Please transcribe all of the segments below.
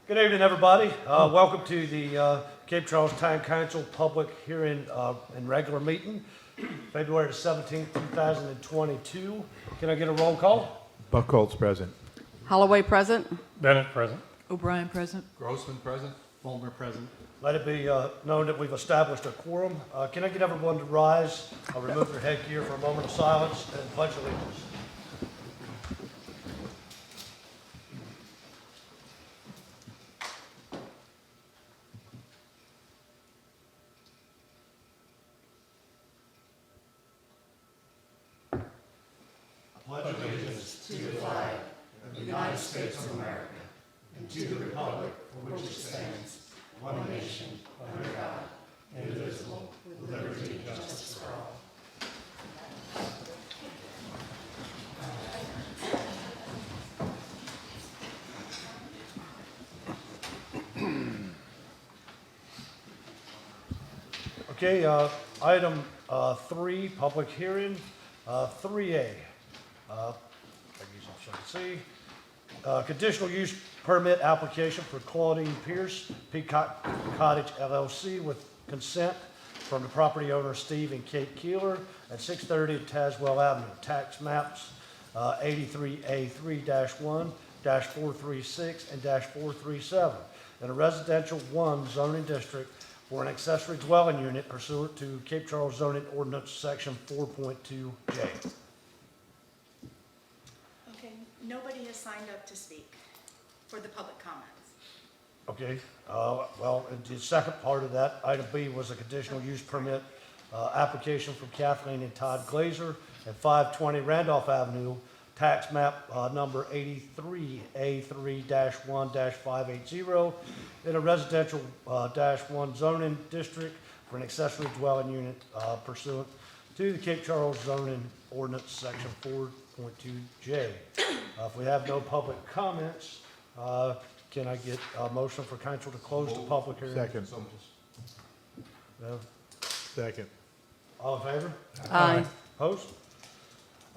Good evening, everybody. Welcome to the Cape Charles Town Council public hearing and regular meeting, February 17th, 2022. Can I get a roll call? Buckholz present. Holloway present. Bennett present. O'Brien present. Grossman present. Fulmer present. Let it be known that we've established a quorum. Can I get everyone to rise, remove their headgear for a moment of silence, and pledge allegiance? Okay, item 3, public hearing, 3A. I guess I should see. Conditional use permit application for Claudine Pierce, Peacock Cottage LLC, with consent from the property owner Steve and Kate Keeler at 630 Paswell Avenue. Tax maps 83A3-1, -436, and -437 in a residential 1 zoning district for an accessory dwelling unit pursuant to Cape Charles zoning ordinance section 4.2J. Okay, nobody has signed up to speak for the public comments. Okay, well, the second part of that, item B, was a conditional use permit application from Kathleen and Todd Glazer at 520 Randolph Avenue, tax map number 83A3-1-580 in a residential -1 zoning district for an accessory dwelling unit pursuant to the Cape Charles zoning ordinance section 4.2J. If we have no public comments, can I get a motion for council to close the public hearing? Second. No? Second. All in favor? Aye. Opposed?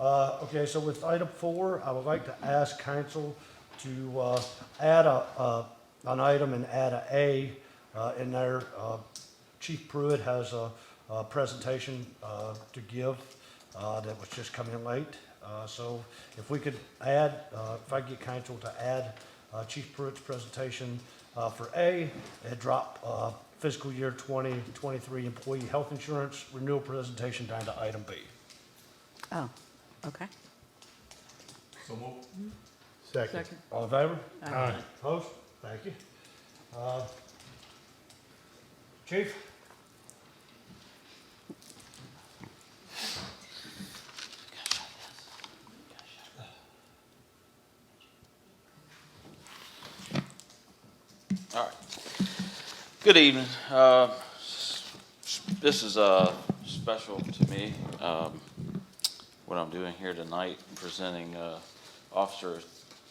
Okay, so with item 4, I would like to ask council to add an item and add an A in there. Chief Pruitt has a presentation to give that was just coming late. So if we could add, if I get council to add Chief Pruitt's presentation for A, and drop fiscal year 2023 employee health insurance renewal presentation down to item B. Oh, okay. So moved. Second. All in favor? Aye. Opposed? Thank you. Chief? All right. Good evening. This is special to me. What I'm doing here tonight, presenting Officer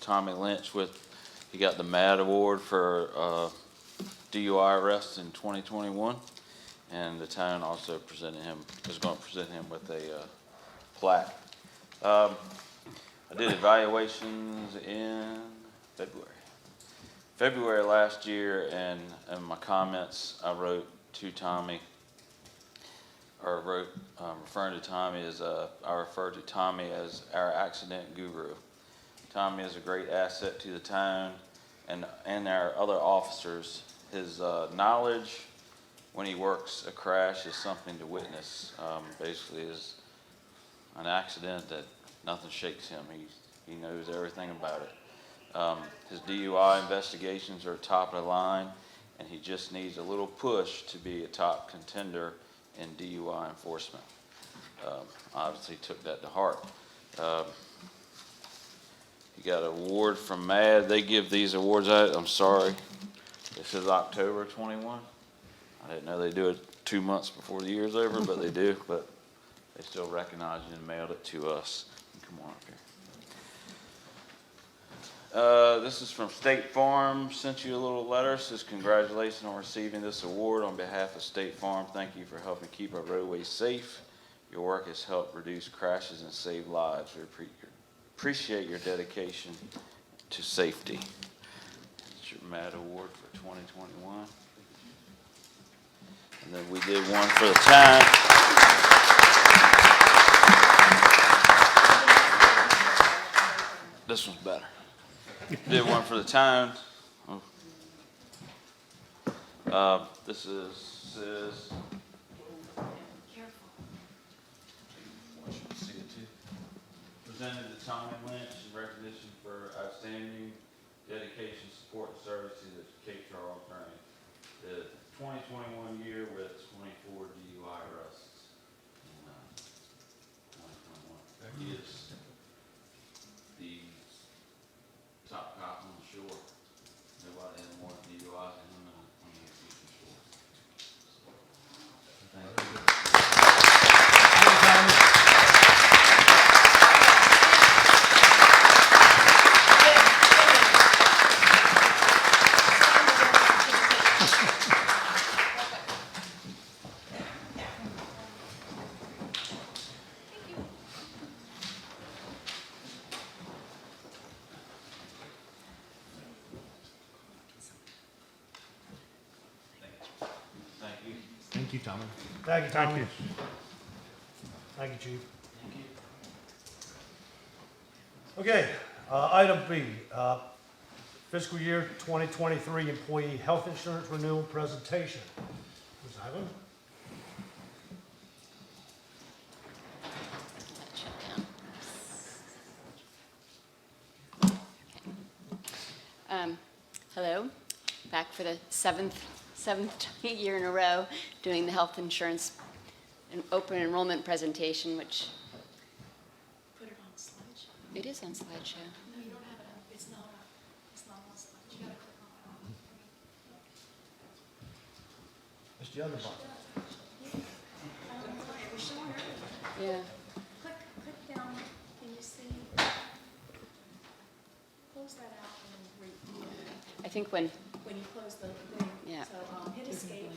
Tommy Lynch with, he got the MAD Award for DUI arrests in 2021, and the town also is going to present him with a plaque. I did evaluations in February last year, and in my comments I wrote to Tommy, or wrote referring to Tommy as I refer to Tommy as our accident guru. Tommy is a great asset to the town and our other officers. His knowledge when he works a crash is something to witness. Basically, is an accident that nothing shakes him. He knows everything about it. His DUI investigations are top of the line, and he just needs a little push to be a top contender in DUI enforcement. Obviously took that to heart. He got an award from MAD. They give these awards out. I'm sorry. This is October 21. I didn't know they do it 2 months before the year's over, but they do. But they still recognize it and mailed it to us. Come on up here. This is from State Farm. Sent you a little letter. Says congratulations on receiving this award. On behalf of State Farm, thank you for helping keep our roadways safe. Your work has helped reduce crashes and save lives. We appreciate your dedication to safety. Richard Matt Award for 2021. And then we did one for the town. This one's better. Did one for the town. This says. Want you to see it too. Presented to Tommy Lynch in recognition for outstanding dedication, support, and service to the Cape Charles Attorney. The 2021 year with 24 DUI arrests in 2021. He is the top cop on the shore. Nobody had more DUIs than him on the Eastern Shore. Thank you. Thank you. Thank you, Tommy. Thank you, Tommy. Thank you, Chief. Okay, item B, fiscal year 2023 employee health insurance renewal presentation. Ms. Ivan? Hello, back for the seventh year in a row doing the health insurance and open enrollment presentation, which Put it on slideshow. it is on slideshow. No, you don't have it on, it's not on slideshow. You gotta click on it. It's the other button. It was showing earlier. Yeah. Click down, can you see? Close that out and then I think when, when you close the thing. Yeah. So, hit escape.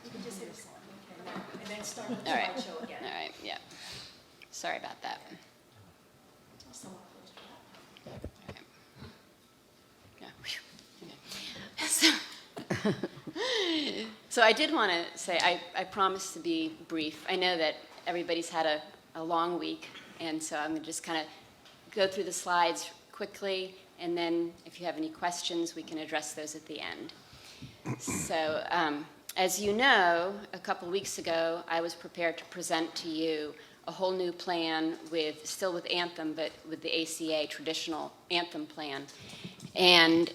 You can just hit escape, okay, and then start the all right, slideshow all again. right, yeah. Sorry about that. Somewhat close to that. Yeah. Okay. So I did want to say, I promised to be brief. I know that everybody's had a long week, and so I'm going to just kind of go through the slides quickly, and then if you have any questions, we can address those at the end. So as you know, a couple weeks ago, I was prepared to present to you a whole new plan still with Anthem, but with the ACA traditional Anthem plan. And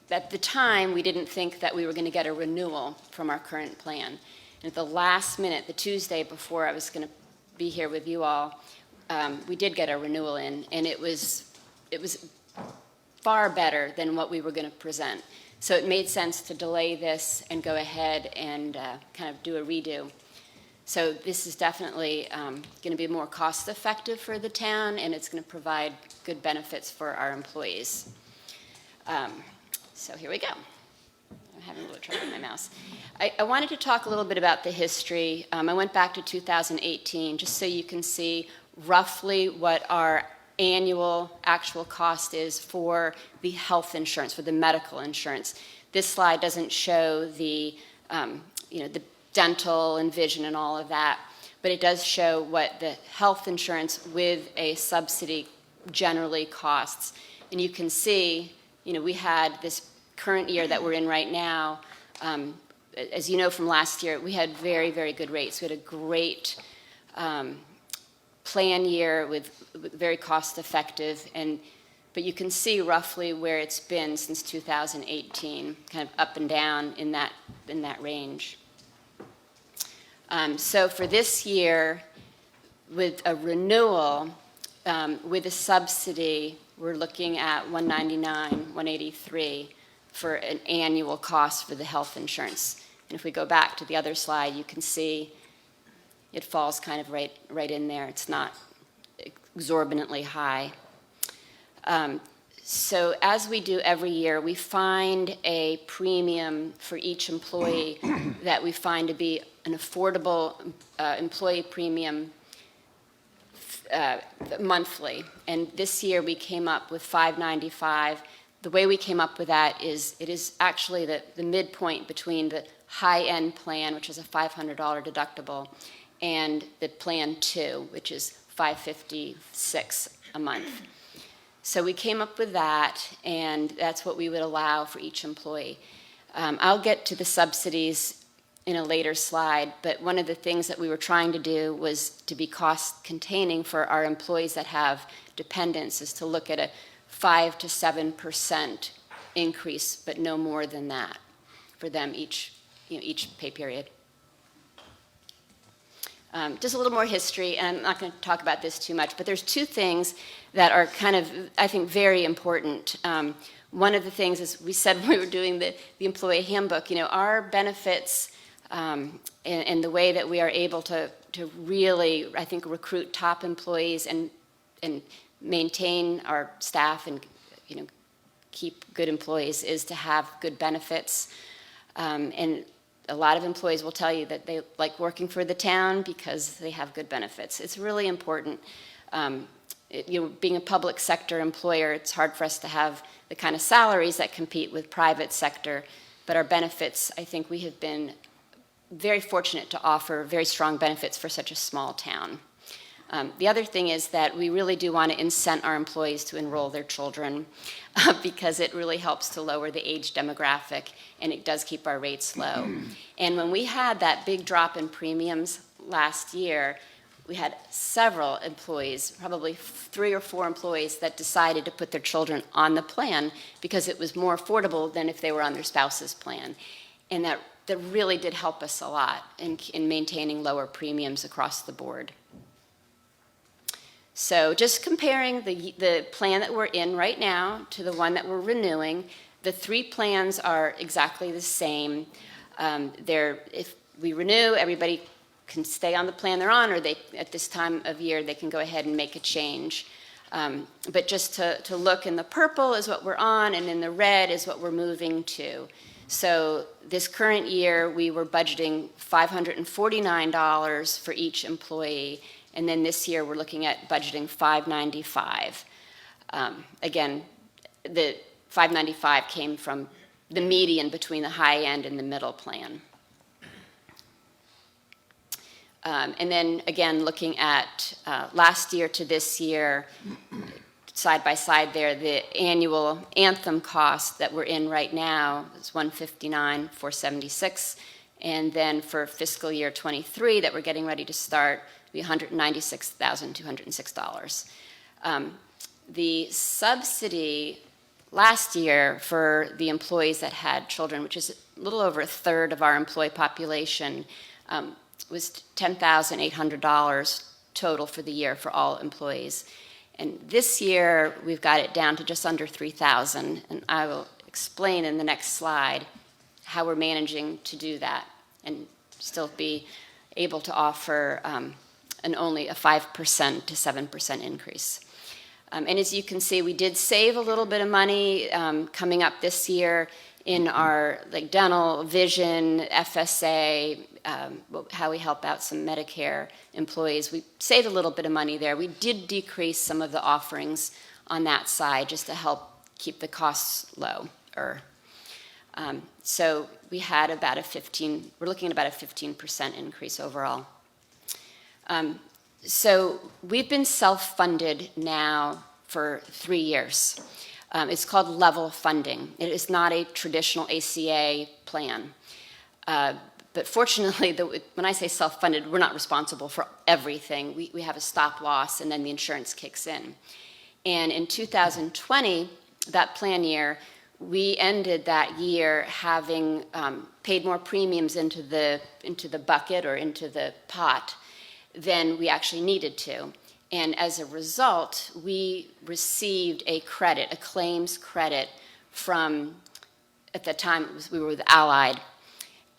at the time, we didn't think that we were going to get a renewal from our current plan. And at the last minute, the Tuesday before I was going to be here with you all, we did get a renewal in, and it was far better than what we were going to present. So it made sense to delay this and go ahead and kind of do a redo. So this is definitely going to be more cost-effective for the town, and it's going to provide good benefits for our employees. So here we go. I'm having a little trouble with my mouse. I wanted to talk a little bit about the history. I went back to 2018 just so you can see roughly what our annual actual cost is for the health insurance, for the medical insurance. This slide doesn't show the, the dental and vision and all of that, but it does show what the health insurance with a subsidy generally costs. And you can see, we had this current year that we're in right now, as you know from last year, we had very, very good rates. We had a great plan year with very cost effective, but you can see roughly where it's been since 2018, kind of up and down in that range. So for this year, with a renewal, with a subsidy, we're looking at $199, $183 for an annual cost for the health insurance. And if we go back to the other slide, you can see it falls kind of right in there. It's not exorbitantly high. So as we do every year, we find a premium for each employee that we find to be an affordable employee premium monthly. And this year we came up with $595. the way we came up with that is it is actually the midpoint between the high-end plan, which is a $500 deductible, and the plan 2, which is $556 a month. So we came up with that, and that's what we would allow for each employee. I'll get to the subsidies in a later slide, but one of the things that we were trying to do was to be cost containing for our employees that have dependents, is to look at a 5 to 7% increase, but no more than that for them each pay period. Just a little more history, and I'm not going to talk about this too much, but there's two things that are kind of, I think, very important. One of the things is, we said when we were doing the employee handbook, our benefits and the way that we are able to really, I think, recruit top employees and maintain our staff and keep good employees is to have good benefits. And a lot of employees will tell you that they like working for the town because they have good benefits. It's really important. Being a public sector employer, it's hard for us to have the kind of salaries that compete with private sector, but our benefits, I think we have been very fortunate to offer very strong benefits for such a small town. The other thing is that we really do want to incent our employees to enroll their children because it really helps to lower the age demographic, and it does keep our rates low. And when we had that big drop in premiums last year, we had several employees, probably 3 or 4 employees, that decided to put their children on the plan because it was more affordable than if they were on their spouse's plan. And that really did help us a lot in maintaining lower premiums across the board. So just comparing the plan that we're in right now to the one that we're renewing, the 3 plans are exactly the same. If we renew, everybody can stay on the plan they're on, or at this time of year, they can go ahead and make a change. But just to look, in the purple is what we're on, and in the red is what we're moving to. So this current year, we were budgeting $549 for each employee, and then this year we're looking at budgeting $595. Again, the $595 came from the median between the high end and the middle plan. And then again, looking at last year to this year, side by side there, the annual Anthem cost that we're in right now is $159,476, and then for fiscal year 23 that we're getting ready to start, it'll be $196,206. The subsidy last year for the employees that had children, which is a little over a third of our employee population, was $10,800 total for the year for all employees. And this year, we've got it down to just under $3,000, and I will explain in the next slide how we're managing to do that and still be able to offer only a 5% to 7% increase. And as you can see, we did save a little bit of money coming up this year in our dental, vision, FSA, how we help out some Medicare employees. We saved a little bit of money there. We did decrease some of the offerings on that side just to help keep the costs low. So we had we're looking at about a 15% increase overall. So we've been self-funded now for 3 years. It's called level funding. It is not a traditional ACA plan. But fortunately, when I say self-funded, we're not responsible for everything. We have a stop loss, and then the insurance kicks in. And in 2020, that plan year, we ended that year having paid more premiums into the bucket or into the pot than we actually needed to. And as a result, we received a claims credit from, at the time, we were with Allied.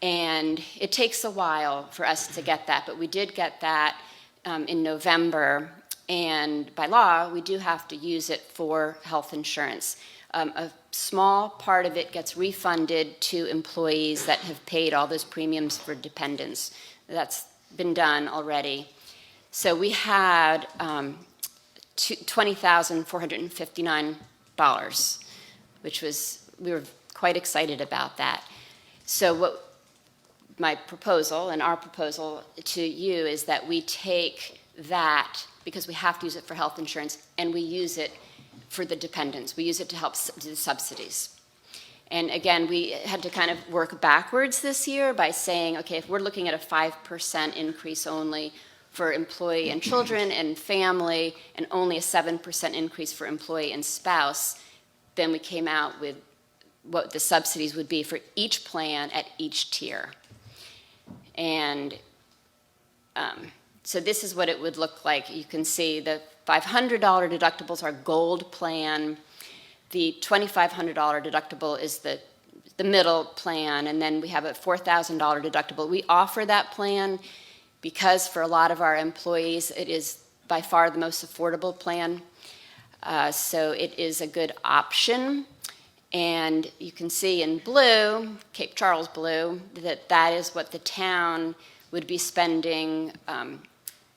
And it takes a while for us to get that, but we did get that in November. And by law, we do have to use it for health insurance. A small part of it gets refunded to employees that have paid all those premiums for dependents. That's been done already. So we had $20,459 we were quite excited about that. So what my proposal and our proposal to you is that we take that, because we have to use it for health insurance, and we use it for the dependents. We use it to help do the subsidies. And again, we had to kind of work backwards this year by saying, okay, if we're looking at a 5% increase only for employee and children and family, and only a 7% increase for employee and spouse, then we came out with what the subsidies would be for each plan at each tier. And so this is what it would look like. You can see the $500 deductibles are gold plan. The $2,500 deductible is the middle plan, and then we have a $4,000 deductible. We offer that plan because for a lot of our employees, it is by far the most affordable plan. So it is a good option. And you can see in blue, Cape Charles blue, that is what the town would be spending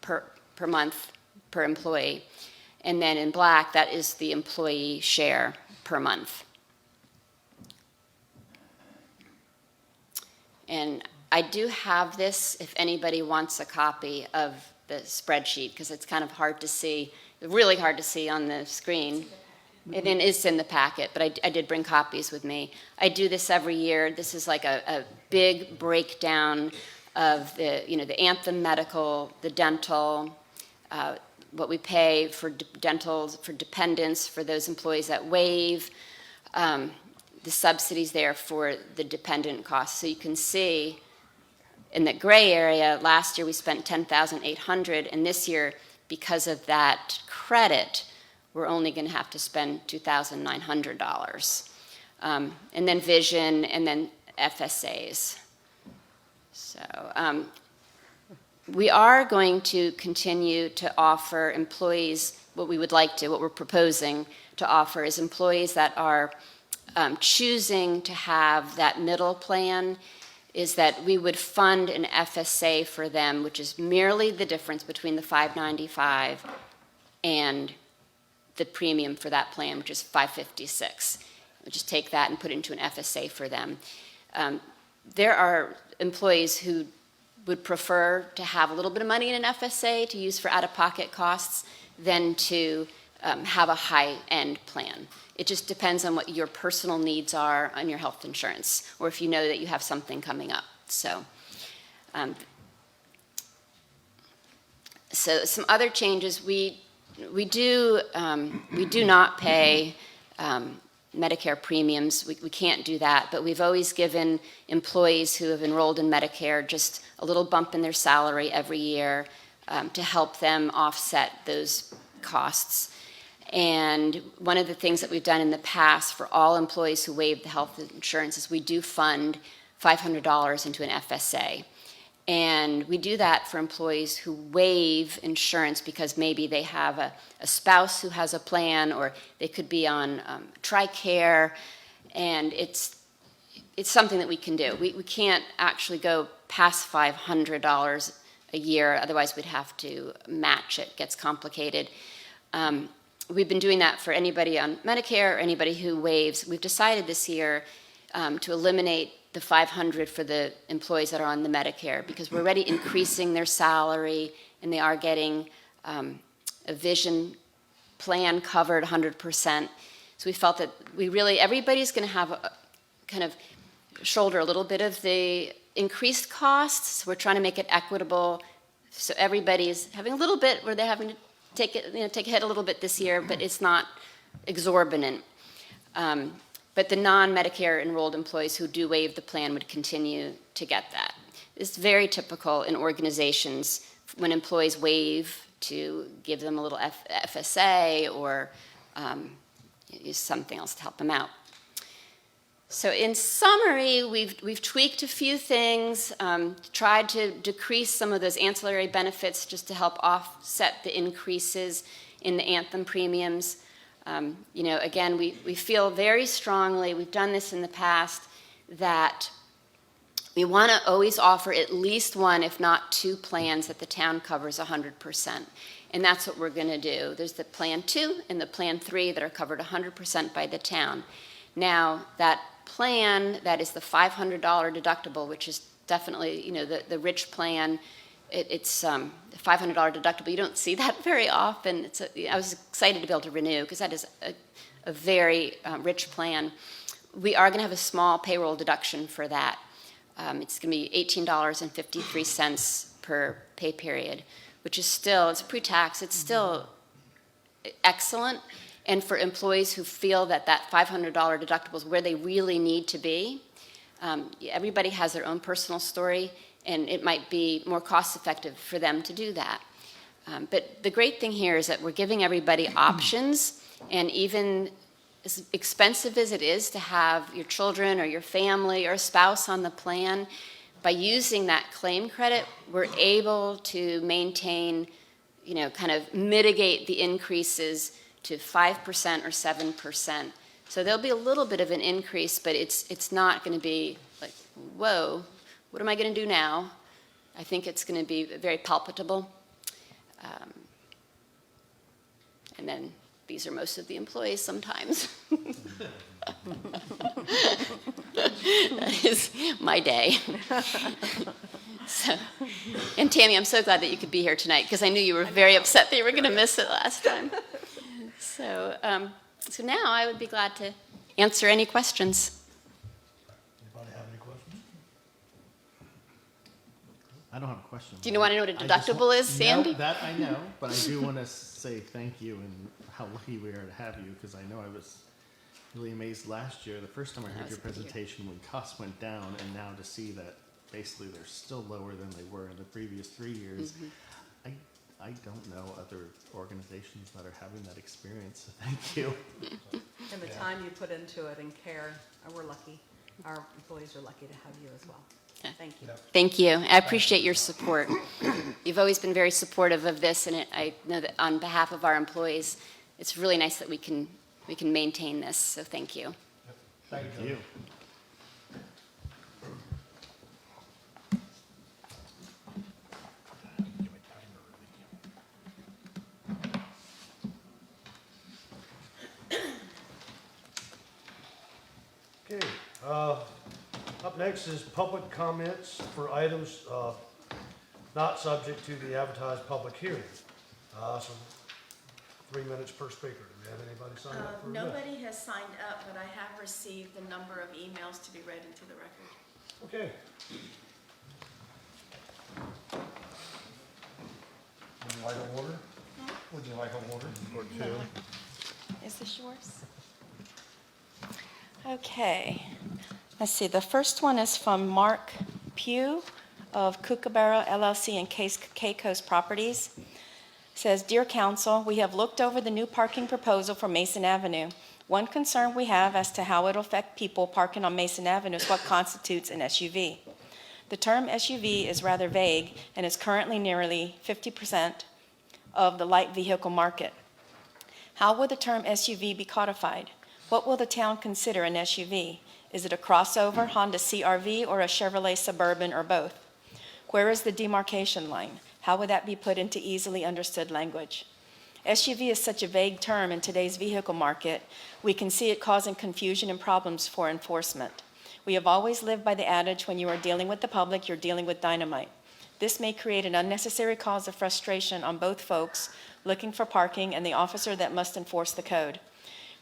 per month per employee. And then in black, that is the employee share per month. And I do have this if anybody wants a copy of the spreadsheet, because it's kind of hard to see, really hard to see on the screen. And it is in the packet, but I did bring copies with me. I do this every year. This is like a big breakdown of the Anthem medical, the dental, what we pay for dental, for dependents, for those employees that waive, the subsidies there for the dependent costs. So you can see in the gray area, last year we spent $10,800, and this year, because of that credit, we're only going to have to spend $2,900. And then vision, and then FSAs. So we are going to continue to offer employees what we're proposing to offer is employees that are choosing to have that middle plan, is that we would fund an FSA for them, which is merely the difference between the $595 and the premium for that plan, which is $556. We just take that and put it into an FSA for them. There are employees who would prefer to have a little bit of money in an FSA to use for out-of-pocket costs than to have a high-end plan. It just depends on what your personal needs are on your health insurance, or if you know that you have something coming up. So some other changes, we do not pay Medicare premiums. We can't do that, but we've always given employees who have enrolled in Medicare just a little bump in their salary every year to help them offset those costs. And one of the things that we've done in the past for all employees who waive the health insurance is we do fund $500 into an FSA. And we do that for employees who waive insurance because maybe they have a spouse who has a plan, or they could be on TRICARE, and it's something that we can do. We can't actually go past $500 a year, otherwise we'd have to match it. It gets complicated. We've been doing that for anybody on Medicare or anybody who waives. We've decided this year to eliminate the $500 for the employees that are on the Medicare, because we're already increasing their salary and they are getting a vision plan covered 100%. So we felt that everybody's going to have a kind of shoulder a little bit of the increased costs. So we're trying to make it equitable. So everybody's having a little bit where they're having to take a hit a little bit this year, but it's not exorbitant. But the non-Medicare enrolled employees who do waive the plan would continue to get that. It's very typical in organizations when employees waive to give them a little FSA or use something else to help them out. So in summary, we've tweaked a few things, tried to decrease some of those ancillary benefits just to help offset the increases in the Anthem premiums. Again, we feel very strongly, we've done this in the past, that we want to always offer at least one, if not two plans that the town covers 100%. And that's what we're going to do. There's the Plan 2 and the Plan 3 that are covered 100% by the town. Now, that plan, that is the $500 deductible, which is definitely, the rich plan, it's $500 deductible. You don't see that very often. I was excited to be able to renew because that is a very rich plan. We are going to have a small payroll deduction for that. It's going to be $18.53 per pay period, which is still, it's pre-tax, it's still excellent. And for employees who feel that $500 deductible is where they really need to be, everybody has their own personal story, and it might be more cost-effective for them to do that. But the great thing here is that we're giving everybody options, and even as expensive as it is to have your children or your family or a spouse on the plan, by using that claim credit, we're able to maintain, kind of mitigate the increases to 5% or 7%. So there'll be a little bit of an increase, but it's not going to be like, whoa, what am I going to do now? I think it's going to be very palpable. And then these are most of the employees sometimes. That is my day. And Tammy, I'm so glad that you could be here tonight because I knew you were very upset that you were going to miss it last time. So now I would be glad to answer any questions. Anybody have any questions? I don't have a question. Do you want to know what a I just deductible is, Sandy? No, that I know, but I do want to say thank you and how lucky we are to have you, because I know I was really amazed last year, the first time I heard your presentation, when costs went down, and now to see that basically they're still lower than they were in the previous 3 years. I don't know other organizations that are having that experience, so thank you. And the time you put into it and care, we're lucky. Our employees are lucky to have you as well. Thank you. Thank you. I appreciate your support. You've always been very supportive of this, and I know that on behalf of our employees, it's really nice that we can maintain this, so thank you. Thank Thank you. Okay, up next is public comments for items not subject to the advertised public hearing. So 3 minutes per speaker. Do we have anybody signed up for that? Nobody has signed up, but I have received a number of emails to be read into the record. Okay. Would you like a water? Would you like a water? Or two? Is this yours? Okay. Let's see. The first one is from Mark Pugh of Kookaburra LLC and Caicos Properties. It says, Dear Council, we have looked over the new parking proposal for Mason Avenue. One concern we have as to how it will affect people parking on Mason Avenue is what constitutes an SUV. The term SUV is rather vague and is currently nearly 50% of the light vehicle market. How will the term SUV be codified? What will the town consider an SUV? Is it a crossover, Honda CR-V, or a Chevrolet Suburban, or both? Where is the demarcation line? How would that be put into easily understood language? SUV is such a vague term in today's vehicle market, we can see it causing confusion and problems for enforcement. We have always lived by the adage, when you are dealing with the public, you're dealing with dynamite. This may create an unnecessary cause of frustration on both folks looking for parking and the officer that must enforce the code.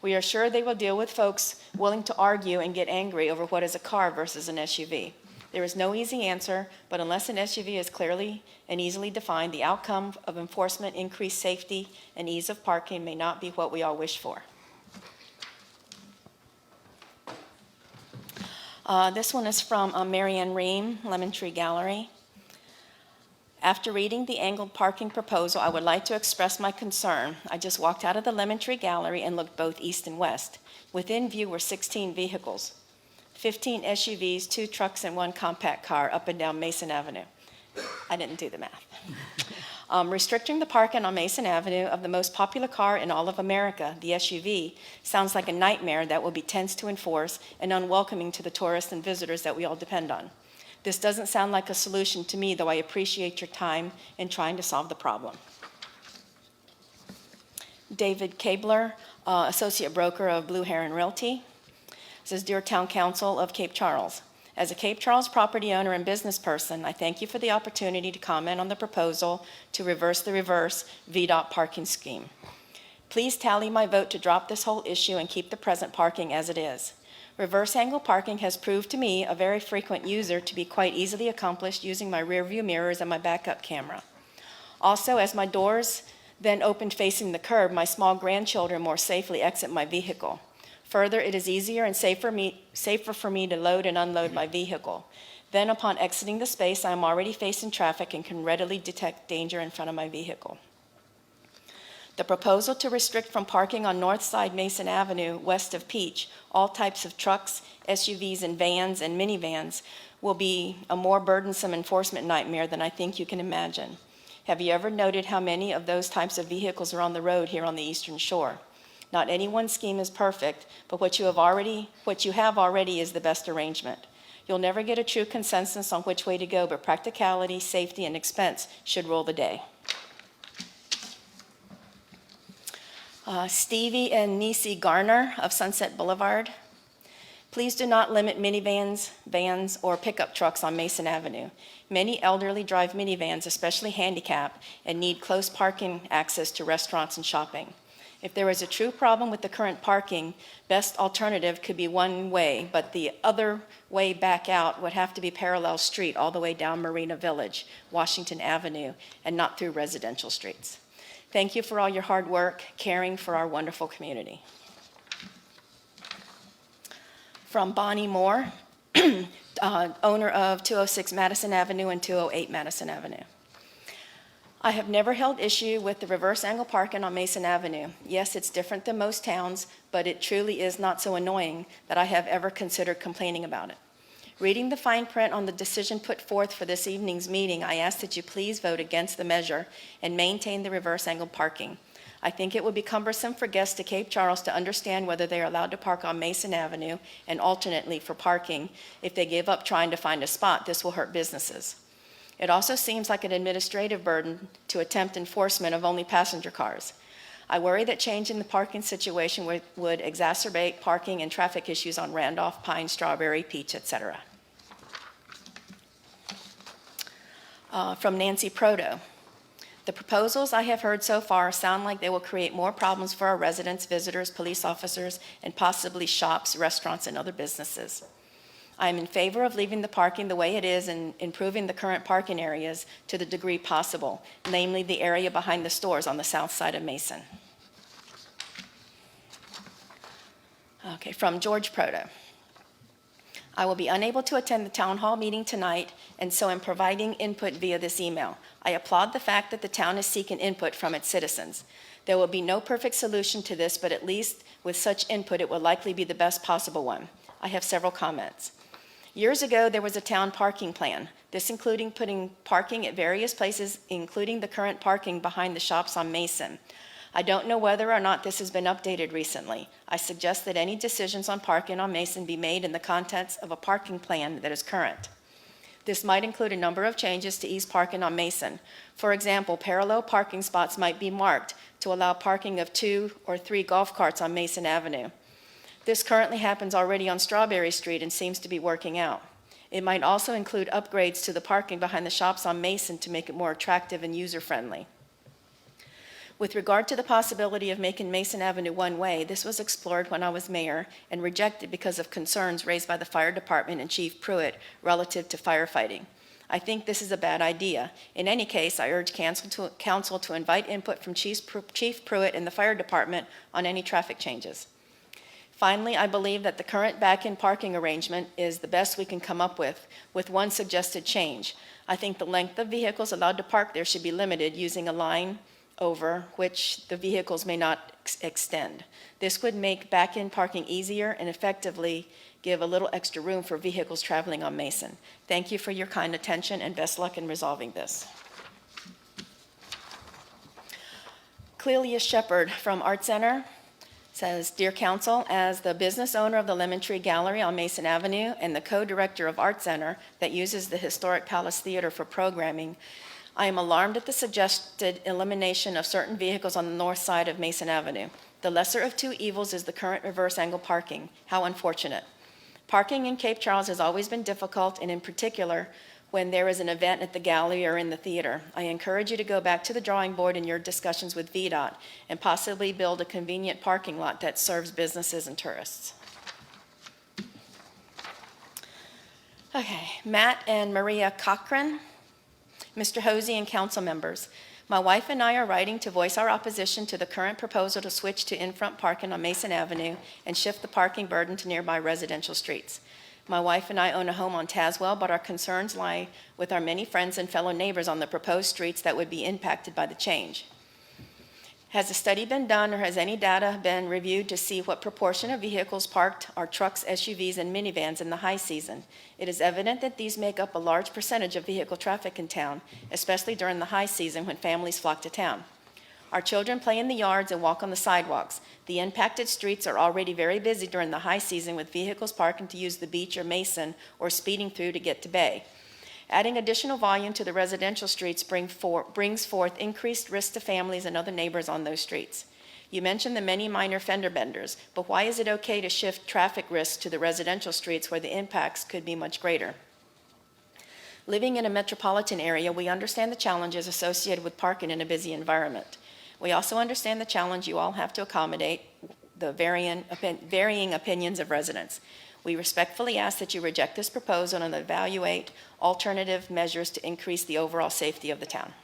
We are sure they will deal with folks willing to argue and get angry over what is a car versus an SUV. There is no easy answer, but unless an SUV is clearly and easily defined, the outcome of enforcement, increased safety, and ease of parking may not be what we all wish for. This one is from Marianne Ream, Lemon Tree Gallery. After reading the angled parking proposal, I would like to express my concern. I just walked out of the Lemon Tree Gallery and looked both east and west. Within view were 16 vehicles, 15 SUVs, 2 trucks, and 1 compact car up and down Mason Avenue. I didn't do the math. Restricting the parking on Mason Avenue of the most popular car in all of America, the SUV, sounds like a nightmare that will be tense to enforce and unwelcoming to the tourists and visitors that we all depend on. This doesn't sound like a solution to me, though I appreciate your time in trying to solve the problem. David Kabler, Associate Broker of Blue Heron Realty. It says, Dear Town Council of Cape Charles, as a Cape Charles property owner and business person, I thank you for the opportunity to comment on the proposal to reverse the reverse Vdot parking scheme. Please tally my vote to drop this whole issue and keep the present parking as it is. Reverse angle parking has proved to me, a very frequent user, to be quite easily accomplished using my rear view mirrors and my backup camera. Also, as my doors then opened facing the curb, my small grandchildren more safely exit my vehicle. Further, it is easier and safer for me to load and unload my vehicle. Then, upon exiting the space, I am already facing traffic and can readily detect danger in front of my vehicle. The proposal to restrict from parking on North Side Mason Avenue, west of Peach, all types of trucks, SUVs, and vans and minivans will be a more burdensome enforcement nightmare than I think you can imagine. Have you ever noted how many of those types of vehicles are on the road here on the Eastern Shore? Not any one scheme is perfect, but what you have already is the best arrangement. You'll never get a true consensus on which way to go, but practicality, safety, and expense should rule the day. Stevie and Nisi Garner of Sunset Boulevard. Please do not limit minivans, vans, or pickup trucks on Mason Avenue. Many elderly drive minivans, especially handicap, and need close parking access to restaurants and shopping. If there is a true problem with the current parking, best alternative could be one way, but the other way back out would have to be parallel street all the way down Marina Village, Washington Avenue, and not through residential streets. Thank you for all your hard work, caring for our wonderful community. From Bonnie Moore, owner of 206 Madison Avenue and 208 Madison Avenue. I have never held issue with the reverse angle parking on Mason Avenue. Yes, it's different than most towns, but it truly is not so annoying that I have ever considered complaining about it. Reading the fine print on the decision put forth for this evening's meeting, I ask that you please vote against the measure and maintain the reverse angle parking. I think it would be cumbersome for guests to Cape Charles to understand whether they are allowed to park on Mason Avenue and alternately for parking. If they give up trying to find a spot, this will hurt businesses. It also seems like an administrative burden to attempt enforcement of only passenger cars. I worry that changing the parking situation would exacerbate parking and traffic issues on Randolph, Pine, Strawberry, Peach, etc. From Nancy Proto. The proposals I have heard so far sound like they will create more problems for our residents, visitors, police officers, and possibly shops, restaurants, and other businesses. I am in favor of leaving the parking the way it is and improving the current parking areas to the degree possible, namely the area behind the stores on the south side of Mason. Okay, from George Proto. I will be unable to attend the town hall meeting tonight, and so am providing input via this email. I applaud the fact that the town is seeking input from its citizens. There will be no perfect solution to this, but at least with such input, it will likely be the best possible one. I have several comments. Years ago, there was a town parking plan. This including putting parking at various places, including the current parking behind the shops on Mason. I don't know whether or not this has been updated recently. I suggest that any decisions on parking on Mason be made in the context of a parking plan that is current. This might include a number of changes to ease parking on Mason. For example, parallel parking spots might be marked to allow parking of 2 or 3 golf carts on Mason Avenue. This currently happens already on Strawberry Street and seems to be working out. It might also include upgrades to the parking behind the shops on Mason to make it more attractive and user-friendly. With regard to the possibility of making Mason Avenue one-way, this was explored when I was mayor and rejected because of concerns raised by the fire department and Chief Pruitt relative to firefighting. I think this is a bad idea. In any case, I urge council to invite input from Chief Pruitt and the fire department on any traffic changes. Finally, I believe that the current back-end parking arrangement is the best we can come up with one suggested change. I think the length of vehicles allowed to park there should be limited using a line over which the vehicles may not extend. This would make back-end parking easier and effectively give a little extra room for vehicles traveling on Mason. Thank you for your kind attention and best luck in resolving this. Clelia Shepard from Art Center says, Dear Council, as the business owner of the Lemon Tree Gallery on Mason Avenue and the co-director of Art Center that uses the Historic Palace Theater for programming, I am alarmed at the suggested elimination of certain vehicles on the north side of Mason Avenue. The lesser of two evils is the current reverse angle parking. How unfortunate. Parking in Cape Charles has always been difficult, and in particular, when there is an event at the gallery or in the theater. I encourage you to go back to the drawing board in your discussions with Vdot and possibly build a convenient parking lot that serves businesses and tourists. Okay, Matt and Maria Cochran, Mr. Hosey and council members. My wife and I are writing to voice our opposition to the current proposal to switch to in-front parking on Mason Avenue and shift the parking burden to nearby residential streets. My wife and I own a home on Paswell, but our concerns lie with our many friends and fellow neighbors on the proposed streets that would be impacted by the change. Has a study been done or has any data been reviewed to see what proportion of vehicles parked are trucks, SUVs, and minivans in the high season? It is evident that these make up a large percentage of vehicle traffic in town, especially during the high season when families flock to town. Our children play in the yards and walk on the sidewalks. The impacted streets are already very busy during the high season with vehicles parking to use the beach or Mason or speeding through to get to Bay. Adding additional volume to the residential streets brings forth increased risk to families and other neighbors on those streets. You mentioned the many minor fender benders, but why is it okay to shift traffic risks to the residential streets where the impacts could be much greater? Living in a metropolitan area, we understand the challenges associated with parking in a busy environment. We also understand the challenge you all have to accommodate the varying opinions of residents. We respectfully ask that you reject this proposal and evaluate alternative measures to increase the overall safety of the town.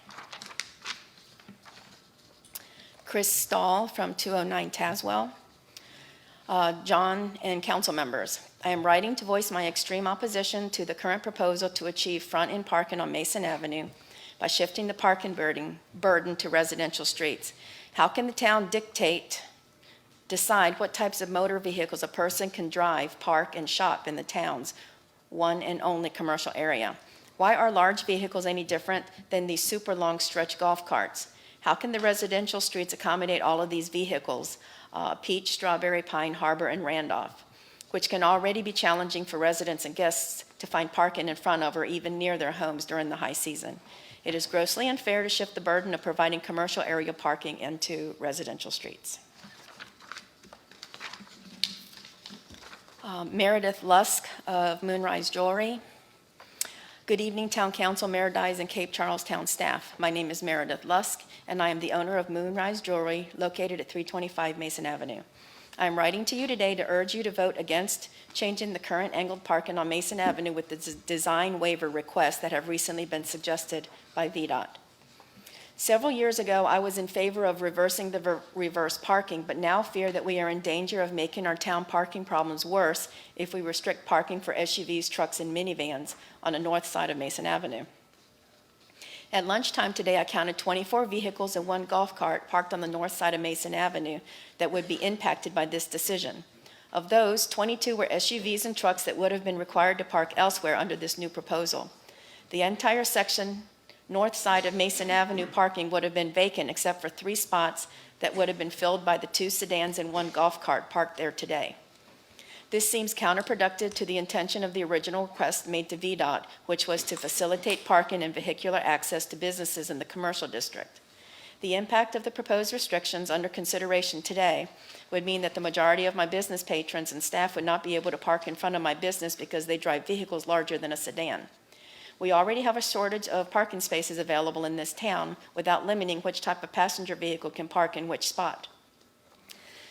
Chris Stahl from 209 Paswell. John and council members, I am writing to voice my extreme opposition to the current proposal to achieve front-end parking on Mason Avenue by shifting the parking burden to residential streets. How can the town decide what types of motor vehicles a person can drive, park, and shop in the town's one and only commercial area? Why are large vehicles any different than these super long stretch golf carts? How can the residential streets accommodate all of these vehicles, Peach, Strawberry, Pine, Harbor, and Randolph, which can already be challenging for residents and guests to find parking in front of or even near their homes during the high season? It is grossly unfair to shift the burden of providing commercial area parking into residential streets. Meredith Lusk of Moonrise Jewelry. Good evening, Town Council, Mayor Dyes, and Cape Charles Town staff. My name is Meredith Lusk, and I am the owner of Moonrise Jewelry located at 325 Mason Avenue. I am writing to you today to urge you to vote against changing the current angled parking on Mason Avenue with the design waiver requests that have recently been suggested by Vdot. Several years ago, I was in favor of reversing the reverse parking, but now fear that we are in danger of making our town parking problems worse if we restrict parking for SUVs, trucks, and minivans on the north side of Mason Avenue. At lunchtime today, I counted 24 vehicles and one golf cart parked on the north side of Mason Avenue that would be impacted by this decision. Of those, 22 were SUVs and trucks that would have been required to park elsewhere under this new proposal. The entire section north side of Mason Avenue parking would have been vacant except for 3 spots that would have been filled by the 2 sedans and 1 golf cart parked there today. This seems counterproductive to the intention of the original request made to Vdot, which was to facilitate parking and vehicular access to businesses in the commercial district. The impact of the proposed restrictions under consideration today would mean that the majority of my business patrons and staff would not be able to park in front of my business because they drive vehicles larger than a sedan. We already have a shortage of parking spaces available in this town without limiting which type of passenger vehicle can park in which spot.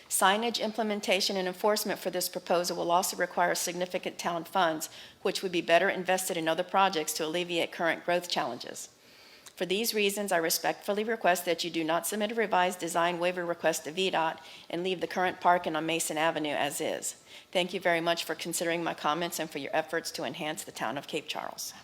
Signage implementation and enforcement for this proposal will also require significant town funds, which would be better invested in other projects to alleviate current growth challenges. For these reasons, I respectfully request that you do not submit a revised design waiver request to Vdot and leave the current parking on Mason Avenue as is. Thank you very much for considering my comments and for your efforts to enhance the town of Cape Charles.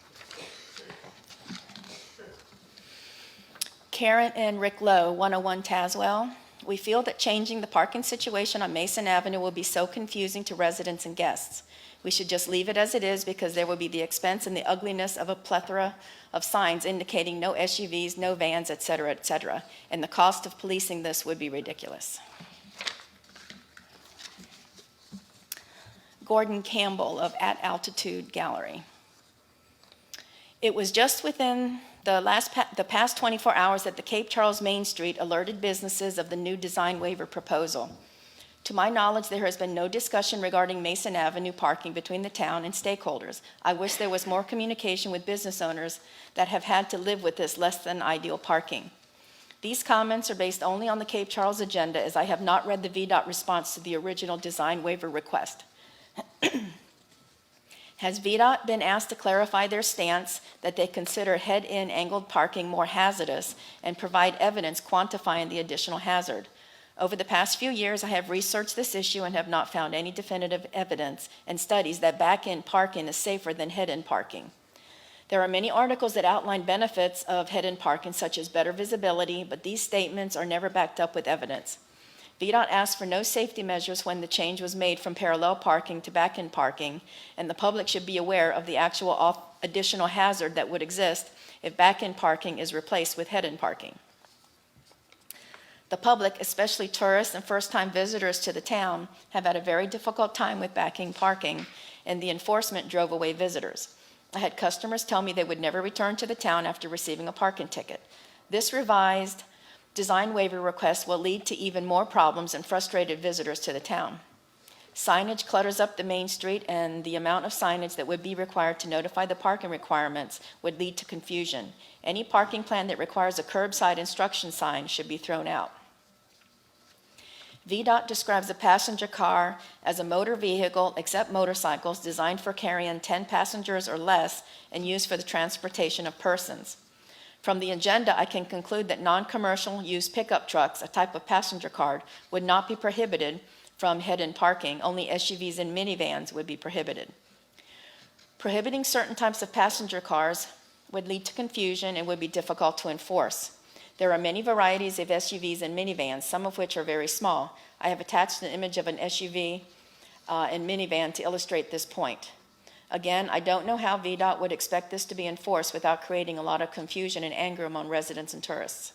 Karen and Rick Lowe, 101 Paswell. We feel that changing the parking situation on Mason Avenue will be so confusing to residents and guests. We should just leave it as it is because there will be the expense and the ugliness of a plethora of signs indicating no SUVs, no vans, et cetera, and the cost of policing this would be ridiculous. Gordon Campbell of At Altitude Gallery. It was just within the past 24 hours that the Cape Charles Main Street alerted businesses of the new design waiver proposal. To my knowledge, there has been no discussion regarding Mason Avenue parking between the town and stakeholders. I wish there was more communication with business owners that have had to live with this less than ideal parking. These comments are based only on the Cape Charles agenda, as I have not read the VDOT response to the original design waiver request. Has VDOT been asked to clarify their stance that they consider head-in angled parking more hazardous and provide evidence quantifying the additional hazard? Over the past few years, I have researched this issue and have not found any definitive evidence and studies that back-in parking is safer than head-in parking. There are many articles that outline benefits of head-in parking, such as better visibility, but these statements are never backed up with evidence. VDOT asked for no safety measures when the change was made from parallel parking to back-in parking, and the public should be aware of the actual additional hazard that would exist if back-in parking is replaced with head-in parking. The public, especially tourists and first-time visitors to the town, have had a very difficult time with back-in parking, and the enforcement drove away visitors. I had customers tell me they would never return to the town after receiving a parking ticket. This revised design waiver request will lead to even more problems and frustrated visitors to the town. Signage clutters up the main street, and the amount of signage that would be required to notify the parking requirements would lead to confusion. Any parking plan that requires a curbside instruction sign should be thrown out. VDOT describes a passenger car as a motor vehicle, except motorcycles, designed for carrying 10 passengers or less and used for the transportation of persons. From the agenda, I can conclude that non-commercial use pickup trucks, a type of passenger car, would not be prohibited from head-in parking. Only SUVs and minivans would be prohibited. Prohibiting certain types of passenger cars would lead to confusion and would be difficult to enforce. There are many varieties of SUVs and minivans, some of which are very small. I have attached an image of an SUV and minivan to illustrate this point. Again, I don't know how VDOT would expect this to be enforced without creating a lot of confusion and anger among residents and tourists.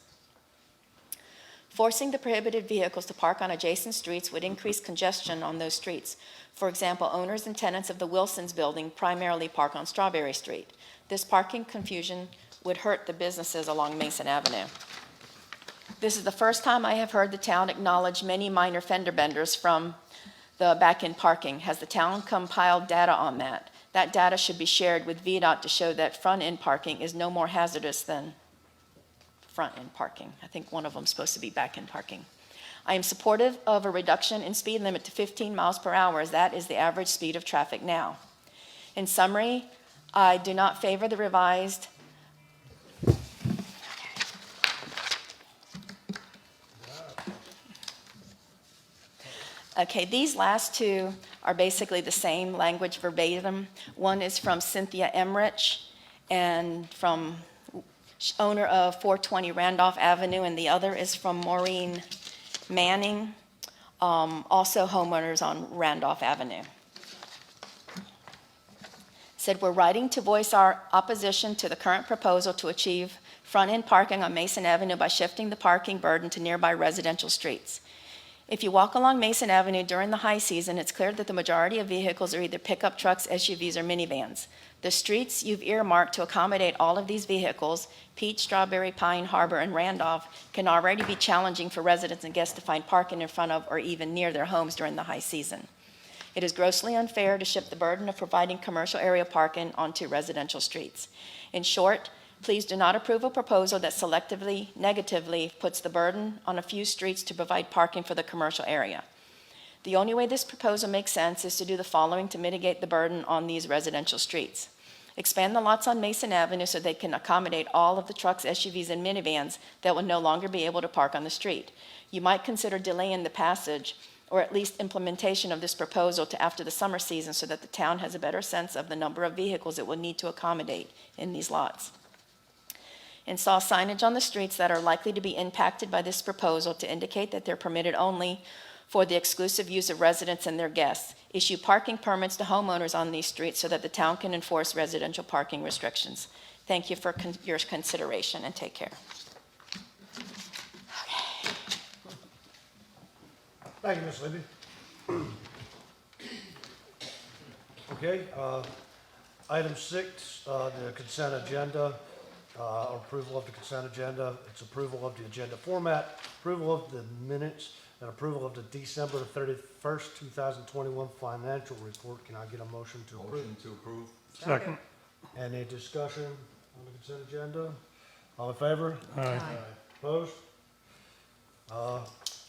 Forcing the prohibited vehicles to park on adjacent streets would increase congestion on those streets. For example, owners and tenants of the Wilsons building primarily park on Strawberry Street. This parking confusion would hurt the businesses along Mason Avenue. This is the first time I have heard the town acknowledge many minor fender benders from the back-in parking. Has the town compiled data on that? That data should be shared with VDOT to show that front-end parking is no more hazardous than front-end parking. I think one of them is supposed to be back-end parking. I am supportive of a reduction in speed limit to 15 miles per hour, as that is the average speed of traffic now. In summary, I do not favor the revised Okay, these last two are basically the same language verbatim. One is from Cynthia Emrich and from owner of 420 Randolph Avenue, and the other is from Maureen Manning, also homeowners on Randolph Avenue. Said, we're writing to voice our opposition to the current proposal to achieve front-end parking on Mason Avenue by shifting the parking burden to nearby residential streets. If you walk along Mason Avenue during the high season, it's clear that the majority of vehicles are either pickup trucks, SUVs, or minivans. The streets you've earmarked to accommodate all of these vehicles, Peach, Strawberry, Pine, Harbor, and Randolph, can already be challenging for residents and guests to find parking in front of or even near their homes during the high season. It is grossly unfair to shift the burden of providing commercial area parking onto residential streets. In short, please do not approve a proposal that selectively, negatively puts the burden on a few streets to provide parking for the commercial area. The only way this proposal makes sense is to do the following to mitigate the burden on these residential streets. Expand the lots on Mason Avenue so they can accommodate all of the trucks, SUVs, and minivans that will no longer be able to park on the street. You might consider delaying the passage or at least implementation of this proposal to after the summer season so that the town has a better sense of the number of vehicles it will need to accommodate in these lots. Install signage on the streets that are likely to be impacted by this proposal to indicate that they're permitted only for the exclusive use of residents and their guests. Issue parking permits to homeowners on these streets so that the town can enforce residential parking restrictions. Thank you for your consideration, and take care. Thank you, Ms. Libby. Okay, item 6, the consent agenda. Approval of the consent agenda. It's approval of the agenda format, approval of the minutes, and approval of the December 31st, 2021 financial report. Can I get a motion to approve? Motion to approve. Second. Any discussion on the consent agenda? All in favor? Aye. Opposed?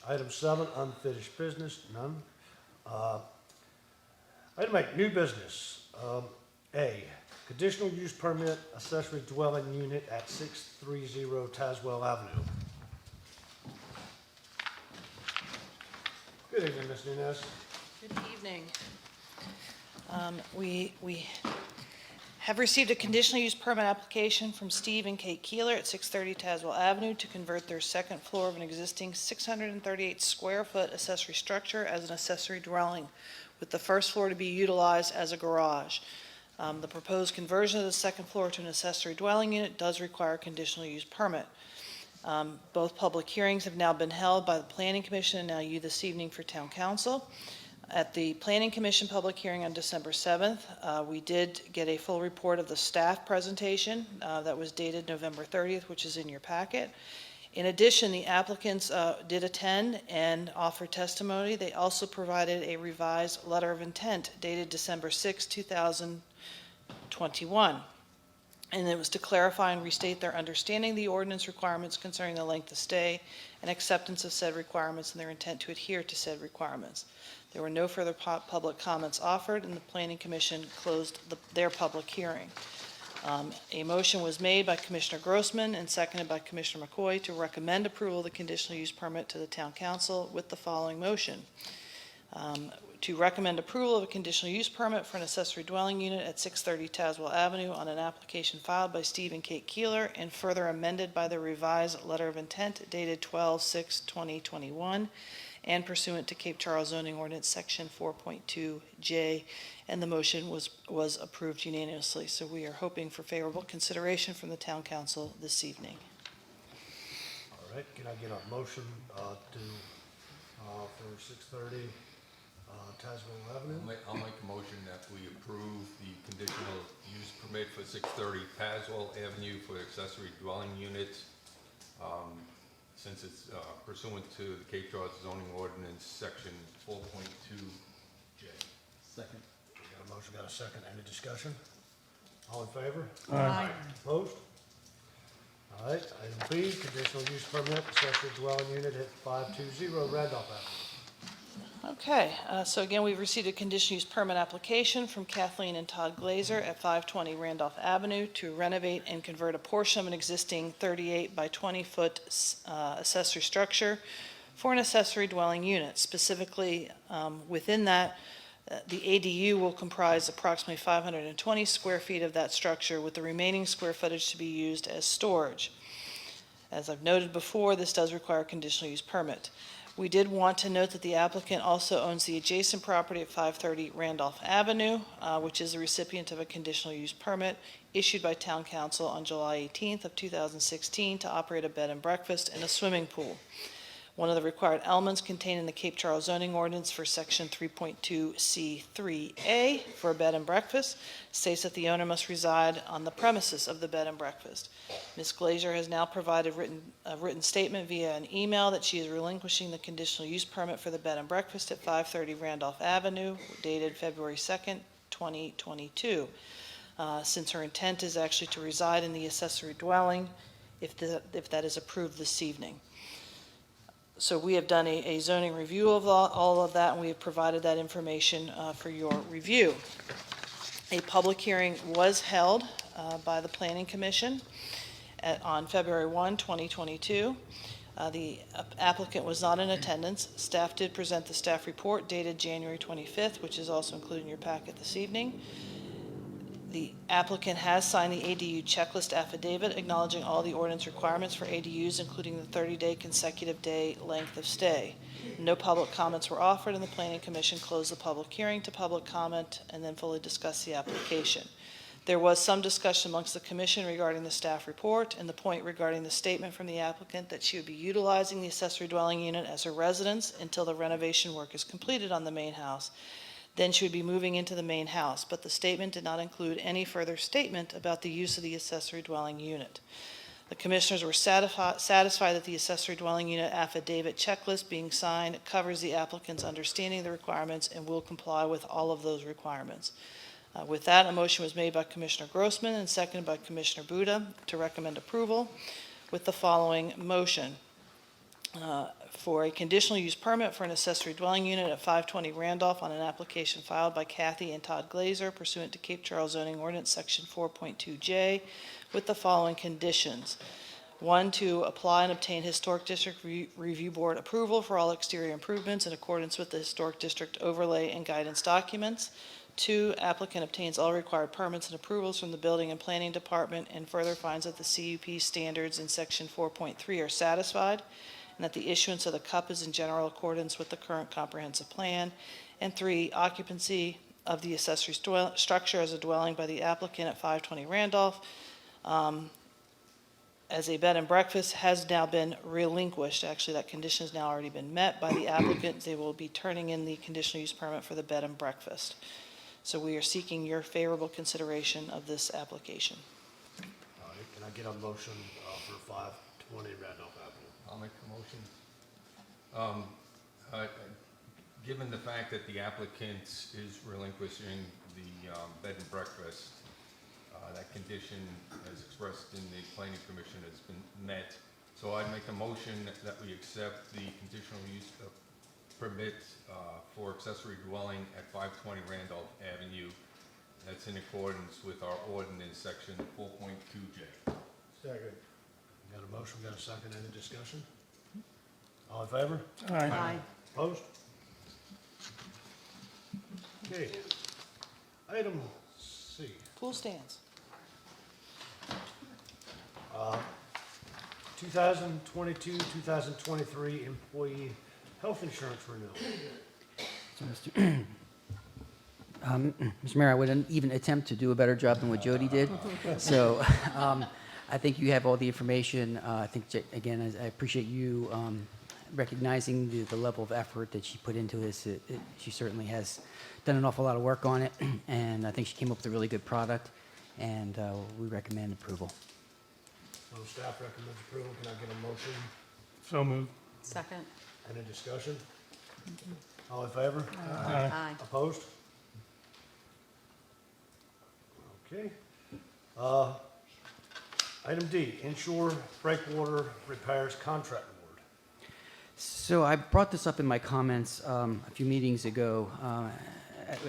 Item 7, unfinished business, none. Item 8, new business. A, conditional use permit accessory dwelling unit at 630 Paswell Avenue. Good evening, Ms. Nunez. Good evening. We have received a conditional use permit application from Steve and Kate Keeler at 630 Tazewell Avenue to convert their second floor of an existing 638 square foot accessory structure as an accessory dwelling, with the first floor to be utilized as a garage. The proposed conversion of the second floor to an accessory dwelling unit does require a conditional use permit. Both public hearings have now been held by the Planning Commission and now you this evening for Town Council. At the Planning Commission public hearing on December 7th, we did get a full report of the staff presentation that was dated November 30th, which is in your packet. In addition, the applicants did attend and offer testimony. They also provided a revised letter of intent dated December 6, 2021. And it was to clarify and restate their understanding of the ordinance requirements concerning the length of stay and acceptance of said requirements and their intent to adhere to said requirements. There were no further public comments offered, and the Planning Commission closed their public hearing. A motion was made by Commissioner Grossman and seconded by Commissioner McCoy to recommend approval of the conditional use permit to the Town Council with the following motion. To recommend approval of a conditional use permit for an accessory dwelling unit at 630 Tazewell Avenue on an application filed by Steve and Kate Keeler and further amended by the revised letter of intent dated 12/6/2021 and pursuant to Cape Charles zoning ordinance section 4.2J, and the motion was approved unanimously. So we are hoping for favorable consideration from the Town Council this evening. All right, can I get a motion for 630 Tazewell Avenue? I'll make a motion that we approve the conditional use permit for 630 Paswell Avenue for accessory dwelling units, since it's pursuant to the Cape Charles zoning ordinance section 4.2J. Second. Got a motion, got a second. Any discussion? All in favor? Aye. Opposed? All right, item B, conditional use permit accessory dwelling unit at 520 Randolph Avenue. Okay, so again, we've received a conditional use permit application from Kathleen and Todd Glazer at 520 Randolph Avenue to renovate and convert a portion of an existing 38 by 20 foot accessory structure for an accessory dwelling unit. Specifically, within that, the ADU will comprise approximately 520 square feet of that structure, with the remaining square footage to be used as storage. As I've noted before, this does require a conditional use permit. We did want to note that the applicant also owns the adjacent property at 530 Randolph Avenue, which is the recipient of a conditional use permit issued by Town Council on July 18th of 2016 to operate a bed and breakfast and a swimming pool. One of the required elements contained in the Cape Charles zoning ordinance for section 3.2C3A for a bed and breakfast states that the owner must reside on the premises of the bed and breakfast. Ms. Glazer has now provided a written statement via an email that she is relinquishing the conditional use permit for the bed and breakfast at 530 Randolph Avenue, dated February 2nd, 2022. Since her intent is actually to reside in the accessory dwelling if that is approved this evening. So we have done a zoning review of all of that, and we have provided that information for your review. A public hearing was held by the Planning Commission on February 1, 2022. The applicant was not in attendance. Staff did present the staff report dated January 25th, which is also included in your packet this evening. The applicant has signed the ADU checklist affidavit acknowledging all the ordinance requirements for ADUs, including the 30-day consecutive day length of stay. No public comments were offered, and the Planning Commission closed the public hearing to public comment and then fully discussed the application. There was some discussion amongst the Commission regarding the staff report and the point regarding the statement from the applicant that she would be utilizing the accessory dwelling unit as her residence until the renovation work is completed on the main house. Then she would be moving into the main house, but the statement did not include any further statement about the use of the accessory dwelling unit. The Commissioners were satisfied that the accessory dwelling unit affidavit checklist being signed covers the applicant's understanding of the requirements and will comply with all of those requirements. With that, a motion was made by Commissioner Grossman and seconded by Commissioner Buda to recommend approval with the following motion. For a conditional use permit for an accessory dwelling unit at 520 Randolph on an application filed by Kathy and Todd Glazer pursuant to Cape Charles zoning ordinance section 4.2J with the following conditions. 1, to apply and obtain Historic District Review Board approval for all exterior improvements in accordance with the Historic District overlay and guidance documents. 2, applicant obtains all required permits and approvals from the Building and Planning Department and further finds that the CUP standards in section 4.3 are satisfied and that the issuance of the CUP is in general accordance with the current comprehensive plan. And 3, occupancy of the accessory structure as a dwelling by the applicant at 520 Randolph as a bed and breakfast has now been relinquished. Actually, that condition has now already been met by the applicant. They will be turning in the conditional use permit for the bed and breakfast. So we are seeking your favorable consideration of this application. All right, can I get a motion for 520 Randolph Avenue? I'll make the motion. Given the fact that the applicant is relinquishing the bed and breakfast, that condition, as expressed in the planning commission, has been met. So I'd make a motion that we accept the conditional use permit for accessory dwelling at 520 Randolph Avenue. That's in accordance with our ordinance section 4.2J. Second. Got a motion, got a second, any discussion? All in favor? Aye. Opposed? Okay. Item C. Pool stands. 2022, 2023 employee health insurance renewal. Mr. Mayor, I wouldn't even attempt to do a better job than what Jody did. So I think you have all the information. I think, again, I appreciate you recognizing the level of effort that she put into this. She certainly has done an awful lot of work on it, and I think she came up with a really good product, and we recommend approval. Well, staff recommends approval. Can I get a motion? So moved. Second. Any discussion? All in favor? Aye. Opposed? Okay. Item D, inshore breakwater repairs contract award. So I brought this up in my comments a few meetings ago.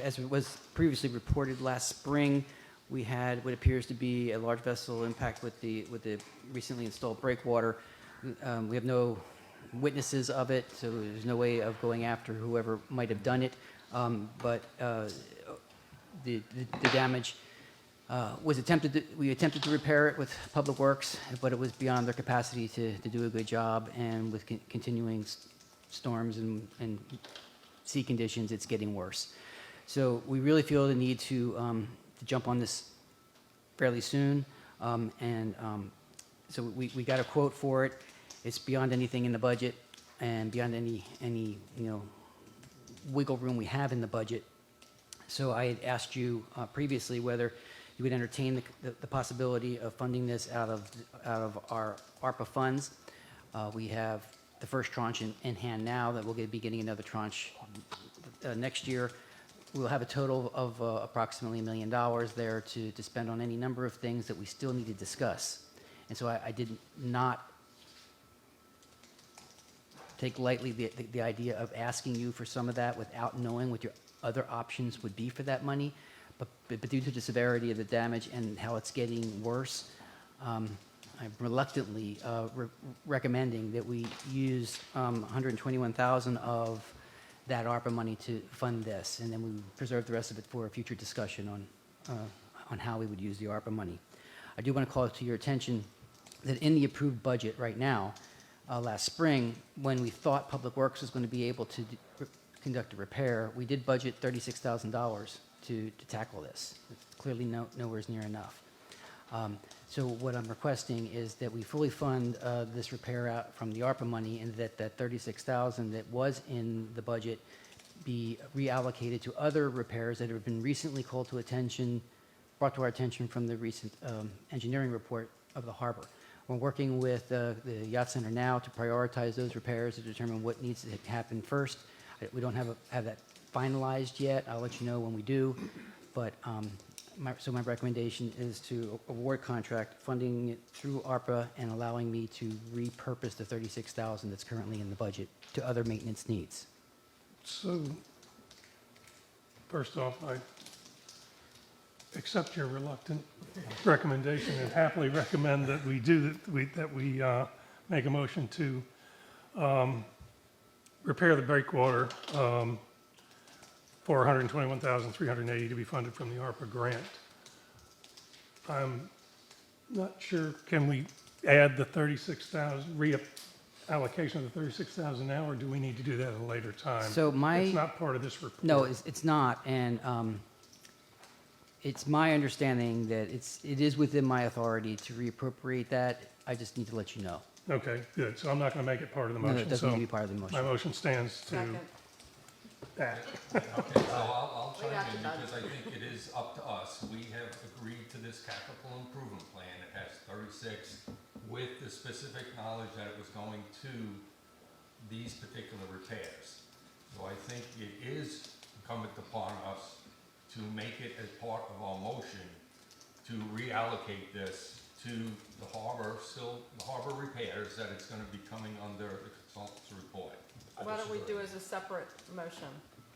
As it was previously reported last spring, we had what appears to be a large vessel impact with the recently installed breakwater. We have no witnesses of it, so there's no way of going after whoever might have done it. But the damage was we attempted to repair it with Public Works, but it was beyond their capacity to do a good job. And with continuing storms and sea conditions, it's getting worse. So we really feel the need to jump on this fairly soon. So we got a quote for it. It's beyond anything in the budget and beyond any wiggle room we have in the budget. So I had asked you previously whether you would entertain the possibility of funding this out of our ARPA funds. We have the first tranche in hand now that we'll be getting another tranche next year. We'll have a total of approximately $1 million there to spend on any number of things that we still need to discuss. And so I did not take lightly the idea of asking you for some of that without knowing what your other options would be for that money. But due to the severity of the damage and how it's getting worse, I'm reluctantly recommending that we use $121,000 of that ARPA money to fund this, and then we preserve the rest of it for a future discussion on how we would use the ARPA money. I do want to call to your attention that in the approved budget right now, last spring, when we thought Public Works was going to be able to conduct a repair, we did budget $36,000 to tackle this. It's clearly nowhere near enough. So what I'm requesting is that we fully fund this repair out from the ARPA money, and that $36,000 that was in the budget be reallocated to other repairs that have been recently brought to our attention from the recent engineering report of the harbor. We're working with the Yacht Center now to prioritize those repairs to determine what needs to happen first. We don't have that finalized yet. I'll let you know when we do. But so my recommendation is to award contract, funding it through ARPA and allowing me to repurpose the $36,000 that's currently in the budget to other maintenance needs. So, first off, I accept your reluctant recommendation and happily recommend that we make a motion to repair the breakwater for $121,380 to be funded from the ARPA grant. I'm not sure, can we add the 36,000, reallocation of the 36,000 now, or do we need to do that at a later time? So It's not part of this report. No, it's not, and it's my understanding that it is within my authority to reappropriate that. I just need to let you know. Okay, good. So I'm not going to make it part of the No, motion. it doesn't need to be So part of the motion. my motion stands to Second. add. Okay, so I'll We chime got in you, bud. because I think it is up to us. We have agreed to this capital improvement plan. It has 36 with the specific knowledge that it was going to these particular repairs. So I think it is incumbent upon us to make it as part of our motion to reallocate this to the harbor repairs, that it's gonna be coming under the consultant's report. Why don't we do as a separate motion?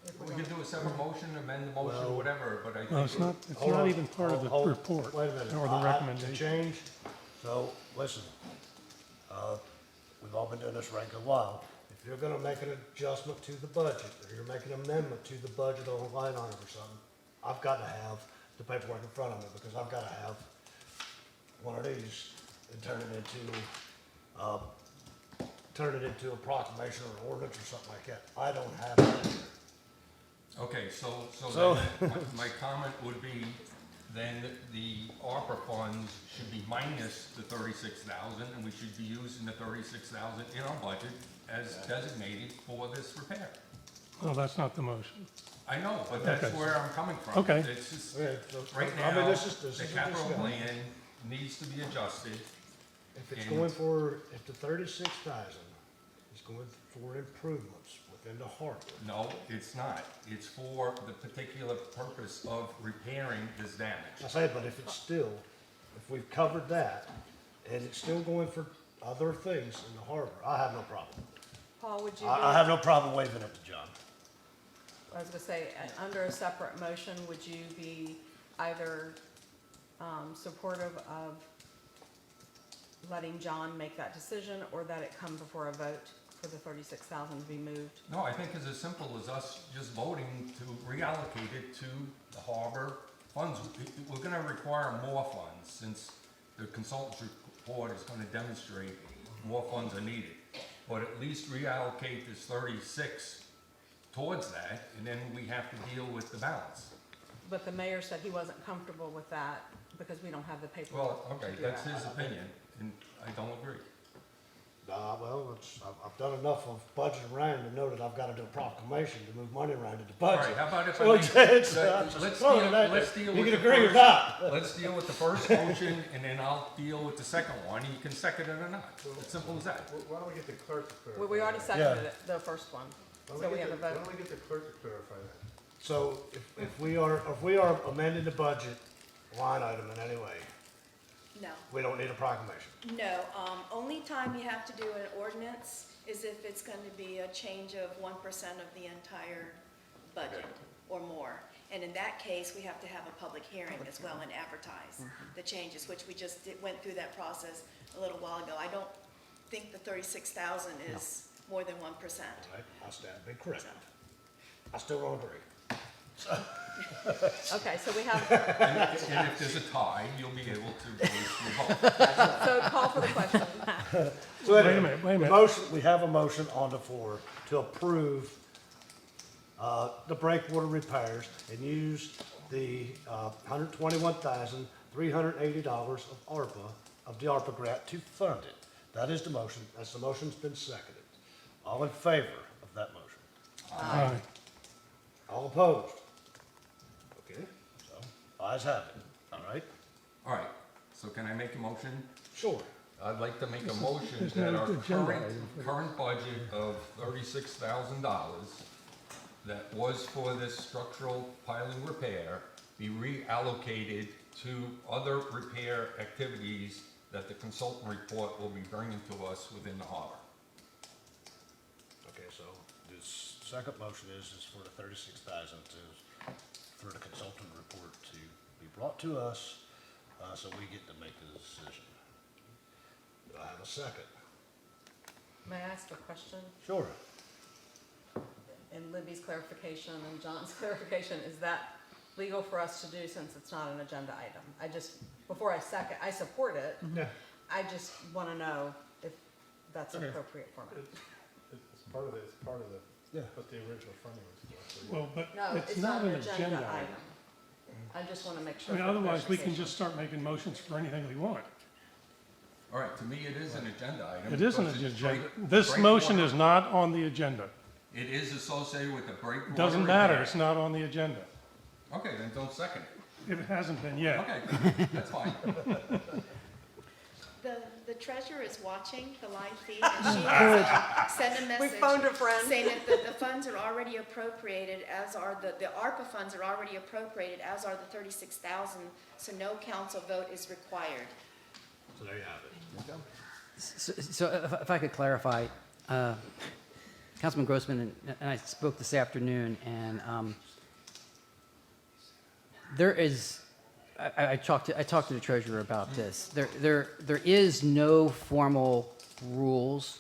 if We want? can do a separate motion, amend the motion, Well- or whatever, but I think. No, it's not Hold on, even part of the hold- report Wait a minute. or the I- recommendation. To change, so, listen, we've all been doing this for a good while. If you're gonna make an adjustment to the budget, or you're making an amendment to the budget on a line item or something, I've got to have the paperwork in front of me, because I've got to have one of these and turn it into a proclamation or an ordinance or something like that. I don't have that. Okay, so So- then my comment would be, then the ARPA funds should be minus the 36,000, and we should be using the 36,000 in our budget as designated for this repair. Well, that's not the motion. I know, but that's Okay. where I'm coming from. Okay. It's just, Okay, so, right I mean, now, this is the a capital discussion. plan needs to be adjusted. If it's And- going for, if the 36,000 is going for improvements within the harbor, No, it's not. It's for the particular purpose of repairing this damage. I say, but if it's still, if we've covered that, and it's still going for other things in the harbor, I have no problem. Paul, would you I have be, no problem waving it to John. I was gonna say, under a separate motion, would you be either supportive of letting John make that decision, or that it come before a vote for the 36,000 to be moved? No, I think it's as simple as us just voting to reallocate it to the harbor funds. We're gonna require more funds, since the consultant's report is gonna demonstrate more funds are needed. But at least reallocate this 36 towards that, and then we have to deal with the balance. But the mayor said he wasn't comfortable with that because we don't have the paperwork. Well, okay, to do that's that. his opinion, and I don't agree. Well, I've done enough of budgeting around to know that I've gotta do a proclamation to move money around in the All budget. right, how about if So I it's- make, it's, let's just deal, throwing it out let's there. deal You with can the agree or first, not. let's deal with the first motion, and then I'll deal with the second one, and you can second it or not. It's simple as that. Why don't we get the clerk to clarify? We already seconded it, the first one, so we have a Why vote. don't we get the clerk to clarify that? So if we are amending the budget line item in any way, No. we don't need a proclamation. No, only time you have to do an ordinance is if it's going to be a change of 1% of the entire budget or more. And in that case, we have to have a public hearing as well and advertise the changes, which we just went through that process a little while ago. I don't think the 36,000 is more than 1%. Right? I stand to be corrected. I still don't agree. Okay, so we have, And if there's a tie, you'll be able to voice your vote. so call for the question. So Wait a anyway, minute, wait a the minute. motion, we have a motion on the floor to approve the breakwater repairs and use the $121,380 of the ARPA grant to fund it. That is the motion. That's the motion's been seconded. All in favor of that motion? Aye. All opposed? Okay, so ayes have it. All right? All right, so can I make a motion? Sure. I'd like to make a motion There's that no our agenda item for that. current budget of $36,000 that was for this structural piling repair be reallocated to other repair activities that the consultant report will be bringing to us within the harbor. Okay, so this second motion is for the 36,000 for the consultant report to be brought to us, so we get to make the decision. Do I have a second? May I ask a question? Sure. In Libby's clarification and John's clarification, is that legal for us to do since it's not an agenda item? I just, before I second, I support it. Yeah. I just want to know if that's Okay. appropriate format. It's part of the, Yeah. what the original funding was for. so Well, but No, it's not an agenda item. item. I just want to make I sure. mean, for otherwise, we can clarification. just start making motions for anything we want. All right, to me, it is an agenda item. It isn't because an it's agenda. break- This break motion water. is not on the agenda. It is associated with the breakwater. Doesn't matter, repair. it's not on the agenda. Okay, then don't second it. It hasn't been yet. Okay, that's fine. The treasurer is watching the live feed, and she has sent a We message phoned a friend. saying that the funds are already appropriated, as are the ARPA funds are already appropriated, as are the 36,000, so no council vote is required. So there you have it. So if I could clarify, Councilman Grossman and I spoke this afternoon, and there is, I talked to the treasurer about this. There is no formal rules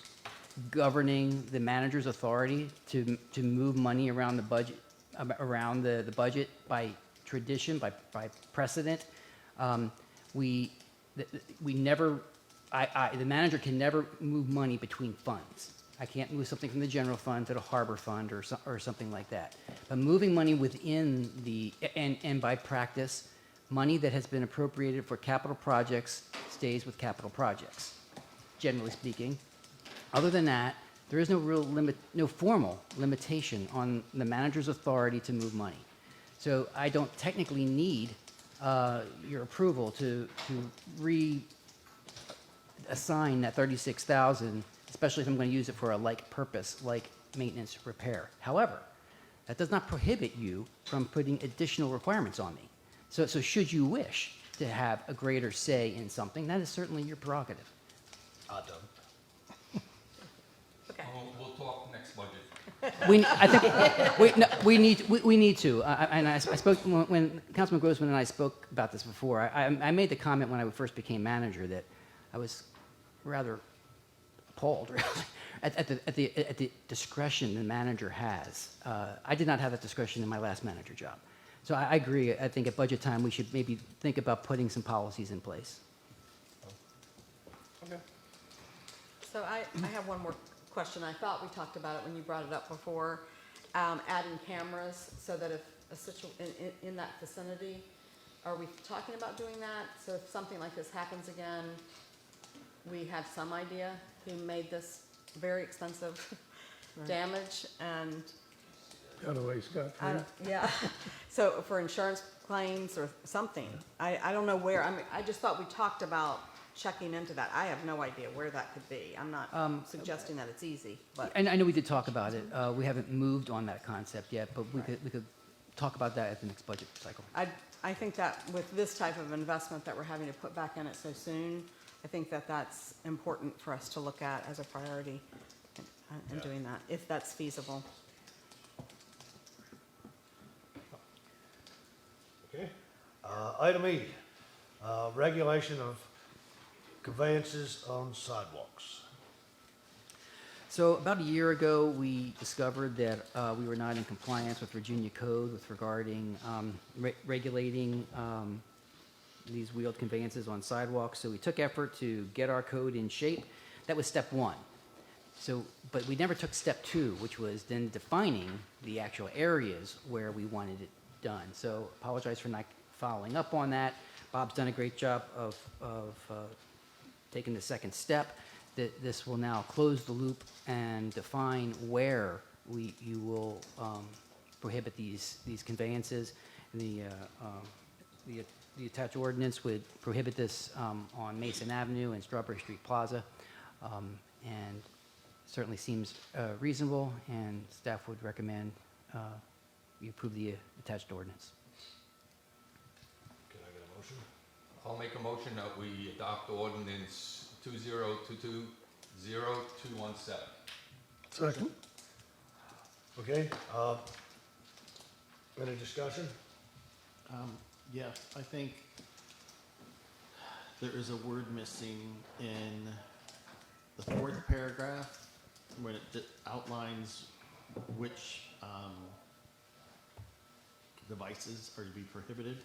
governing the manager's authority to move money around the budget, by tradition, by precedent. We never, the manager can never move money between funds. I can't move something from the general fund to the harbor fund or something like that. But moving money within and by practice, money that has been appropriated for capital projects stays with capital projects, generally speaking. Other than that, there is no formal limitation on the manager's authority to move money. So I don't technically need your approval to reassign that 36,000, especially if I'm going to use it for a like purpose, like maintenance repair. However, that does not prohibit you from putting additional requirements on me. So should you wish to have a greater say in something, that is certainly your prerogative. I don't. Okay. We'll talk next budget. We need to. I spoke when Councilman Grossman and I spoke about this before. I made the comment when I first became manager that I was rather appalled really, at the discretion the manager has. I did not have that discretion in my last manager job. So I agree. I think at budget time we should maybe think about putting some policies in place. Okay. So I have one more question. I thought we talked about it when you brought it up before, adding cameras so that if in that vicinity, are we talking about doing that? So if something like this happens again, we have some idea who made this very expensive damage and, Got away scot-free. yeah. So for insurance claims or something, I don't know where, I mean, I just thought we talked about checking into that. I have no idea where that could be. I'm not suggesting that it's easy, but. And I know we did talk about it. We haven't moved on that concept yet, but we could talk about that at the next budget cycle. I think that with this type of investment that we're having to put back in it so soon, I think that that's important for us to look at as a priority in doing that, if that's feasible. Okay. Item E, regulation of conveyances on sidewalks. So about a year ago, we discovered that we were not in compliance with Virginia code with regarding regulating these wheeled conveyances on sidewalks. So we took effort to get our code in shape. That was step one. So, but we never took step two, which was then defining the actual areas where we wanted it done. So apologize for not following up on that. Bob's done a great job of taking the second step. That this will now close the loop and define where you will prohibit these conveyances. The the attached ordinance would prohibit this on Mason Avenue and Strawberry Street Plaza, and certainly seems reasonable, and staff would recommend you approve the attached ordinance. Can I get a motion? I'll make a motion that we adopt ordinance 2022-0217. Second. Okay, any discussion? Yeah, I think there is a word missing in the fourth paragraph when it outlines which devices are to be prohibited.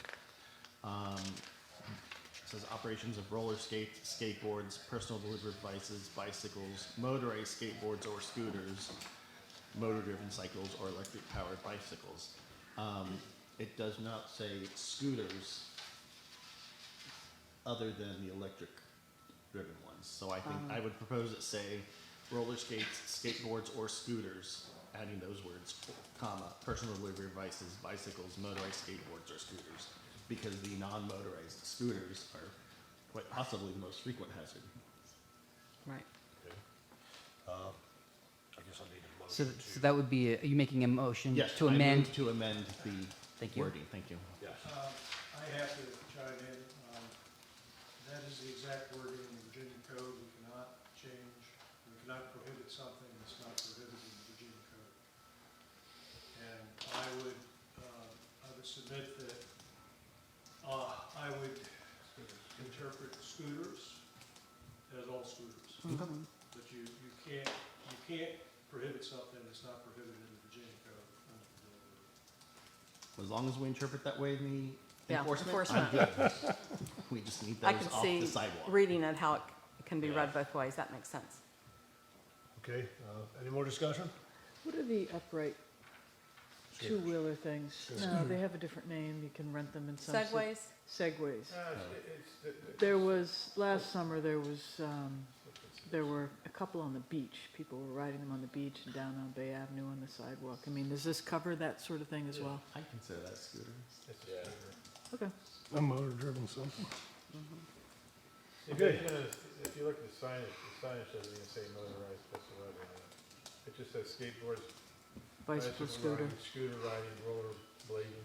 It says operations of roller skates, skateboards, personal delivery devices, bicycles, motorized skateboards or scooters, motor-driven cycles, or electric-powered bicycles. It does not say scooters other than the electric-driven ones. So I think I would propose it say roller skates, skateboards, or scooters, adding those words, comma, personal delivery devices, bicycles, motorized skateboards, or scooters, because the non-motorized scooters are quite possibly the most frequent hazard. Right. I guess I need a So, motion so that would be, are you making a motion Yes, to I move amend? to amend the Thank you. wording. Thank you. Yes. I have to chime in. That is the exact wording in the Virginia Code. We cannot change, we cannot prohibit something that's not prohibited in the Virginia Code. And I would submit that I would interpret scooters as all scooters. But you can't prohibit something that's not prohibited in the Virginia Code. As long as we interpret that way in the Yeah, enforcement, I'm good. We just need I those can off see the sidewalk. reading it how it can be read both ways. That makes sense. Okay, any more discussion? What are the upright two-wheeler things? No, they have a different name. You can rent them in some. Segways? Segways. There was, last summer, there were a couple on the beach. People were riding them on the beach and down on Bay Avenue on the sidewalk. I mean, does this cover that sort of thing as well? I consider that scooter. Okay. A motor-driven something. If you look at the signage doesn't even say motorized whatsoever on it. It just says skateboards, Bicycle, scooter. riding, scooter riding, roller blading.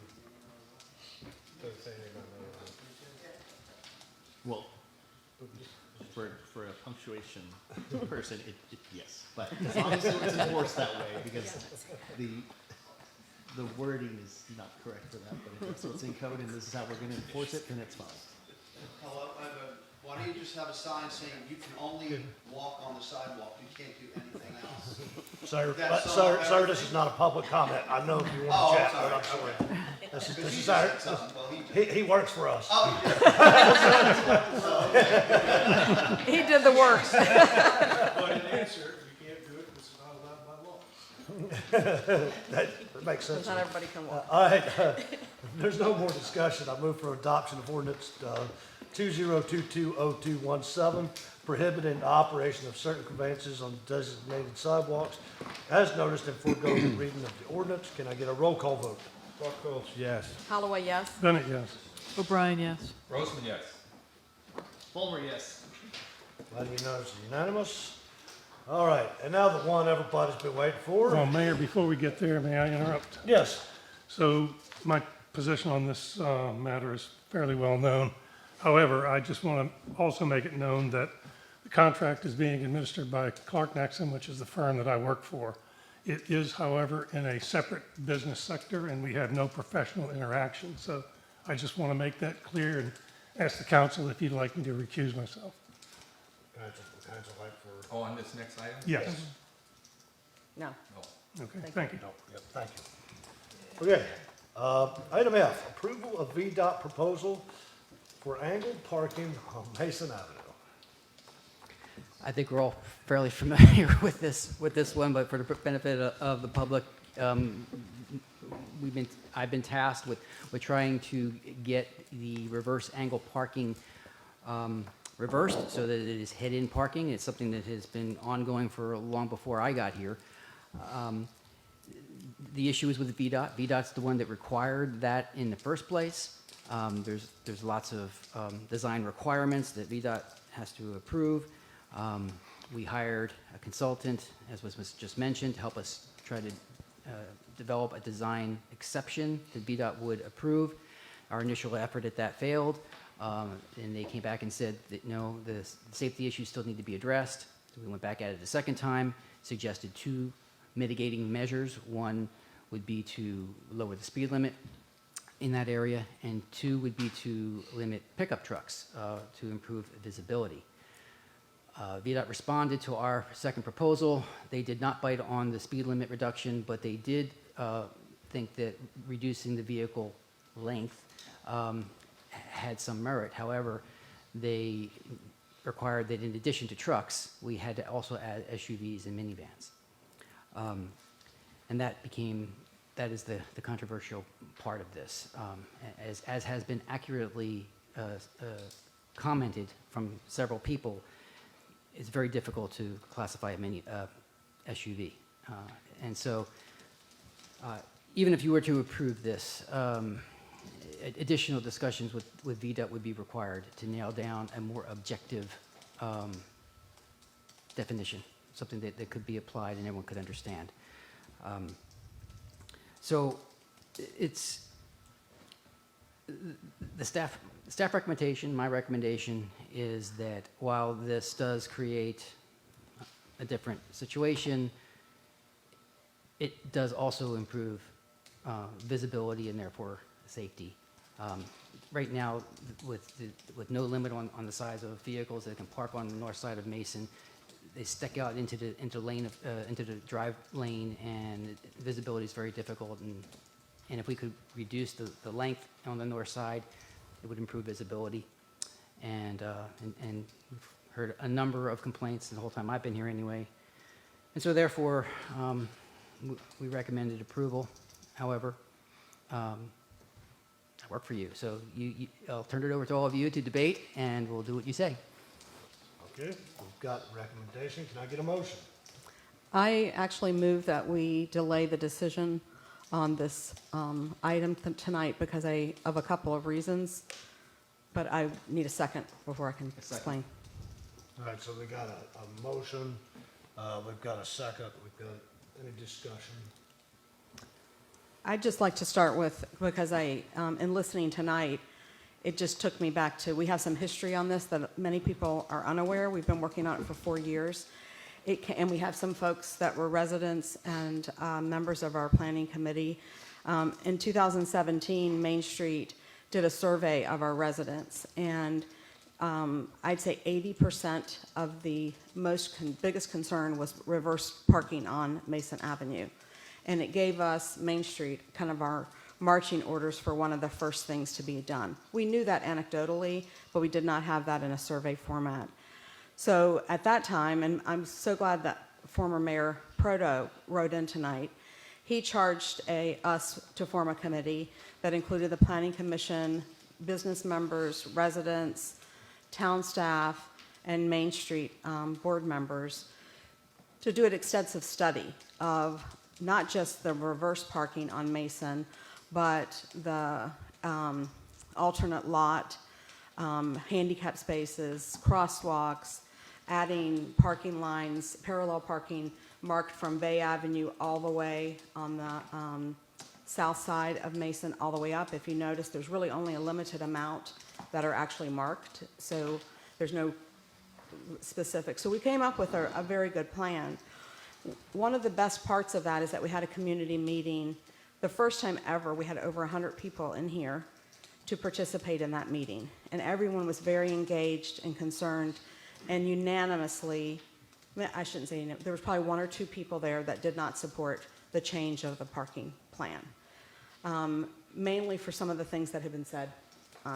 Doesn't say anything about motorized. Well, for a punctuation person, yes, but as long as it's enforced that way, because the wording is not correct for that, but if it's what's in code and this is how we're gonna enforce it, then it's fine. Hello, why don't you just have a sign saying you can only walk on the sidewalk, you can't do anything else? Sir, this is not a public comment. I know if you want to chat, but I'm sorry. This is our, he works for us. He did the work. But in answer, you can't do it because it's not allowed by law. That makes sense. Not everybody can walk. All right, there's no more discussion. I move for adoption of ordinance 2022-0217, prohibiting the operation of certain conveyances on designated sidewalks, as noticed in foregoing reading of the ordinance. Can I get a roll call vote? Buckles, yes. Holloway, yes. Bennett, yes. O'Brien, yes. Grossman, yes. Fulmer, yes. Letting you know it's unanimous. All right, and now the one everybody's been waiting for. Well, Mayor, before we get there, may I interrupt? Yes. So my position on this matter is fairly well known. However, I just want to also make it known that the contract is being administered by Clark Nexum, which is the firm that I work for. It is, however, in a separate business sector, and we have no professional interaction. So I just want to make that clear and ask the council if you'd like me to recuse myself. Council like for. Oh, on this next item? Yes. No. Okay, thank you. Yep, thank you. Okay, item F, approval of Vdot proposal for angled parking on Mason Avenue. I think we're all fairly familiar with this one, but for the benefit of the public, I've been tasked with trying to get the reverse angle parking reversed so that it is head-in parking. It's something that has been ongoing for long before I got here. The issue is with Vdot. Vdot's the one that required that in the first place. There's lots of design requirements that Vdot has to approve. We hired a consultant, as was just mentioned, to help us try to develop a design exception that Vdot would approve. Our initial effort at that failed, and they came back and said that no, the safety issues still need to be addressed. So we went back at it a second time, suggested 2 mitigating measures. One would be to lower the speed limit in that area, and 2 would be to limit pickup trucks to improve visibility. Vdot responded to our second proposal. They did not bite on the speed limit reduction, but they did think that reducing the vehicle length had some merit. However, they required that in addition to trucks, we had to also add SUVs and minivans. And that is the controversial part of this. As has been accurately commented from several people, it's very difficult to classify a mini SUV. And so even if you were to approve this, additional discussions with Vdot would be required to nail down a more objective definition, something that could be applied and everyone could understand. So it's the staff recommendation, my recommendation is that while this does create a different situation, it does also improve visibility and therefore safety. Right now, with no limit on the size of vehicles that can park on the north side of Mason, they stick out into the drive lane, and visibility is very difficult. And if we could reduce the length on the north side, it would improve visibility. And we've heard a number of complaints the whole time I've been here anyway. And so therefore, we recommended approval. However, I work for you, so I'll turn it over to all of you to debate, and we'll do what you say. Okay, we've got a recommendation. Can I get a motion? I actually move that we delay the decision on this item tonight because of a couple of reasons, but I need a second before I can explain. All right, so we got a motion, we've got a second, we've got any discussion? I'd just like to start with, because in listening tonight, it just took me back to, we have some history on this that many people are unaware. We've been working on it for 4 years. And we have some folks that were residents and members of our planning committee. In 2017, Main Street did a survey of our residents, and I'd say 80% of the biggest concern was reverse parking on Mason Avenue. And it gave us, Main Street, kind of our marching orders for one of the first things to be done. We knew that anecdotally, but we did not have that in a survey format. So at that time, and I'm so glad that former Mayor Proto wrote in tonight, he charged us to form a committee that included the Planning Commission, business members, residents, town staff, and Main Street board members to do an extensive study of not just the reverse parking on Mason, but the alternate lot, handicap spaces, crosswalks, adding parking lines, parallel parking marked from Bay Avenue all the way on the south side of Mason all the way up. If you notice, there's really only a limited amount that are actually marked, so there's no specific. So we came up with a very good plan. One of the best parts of that is that we had a community meeting. The first time ever, we had over 100 people in here to participate in that meeting. And everyone was very engaged and concerned, and unanimously, I shouldn't say, there was probably 1 or 2 people there that did not support the change of the parking plan, mainly for some of the things that have been said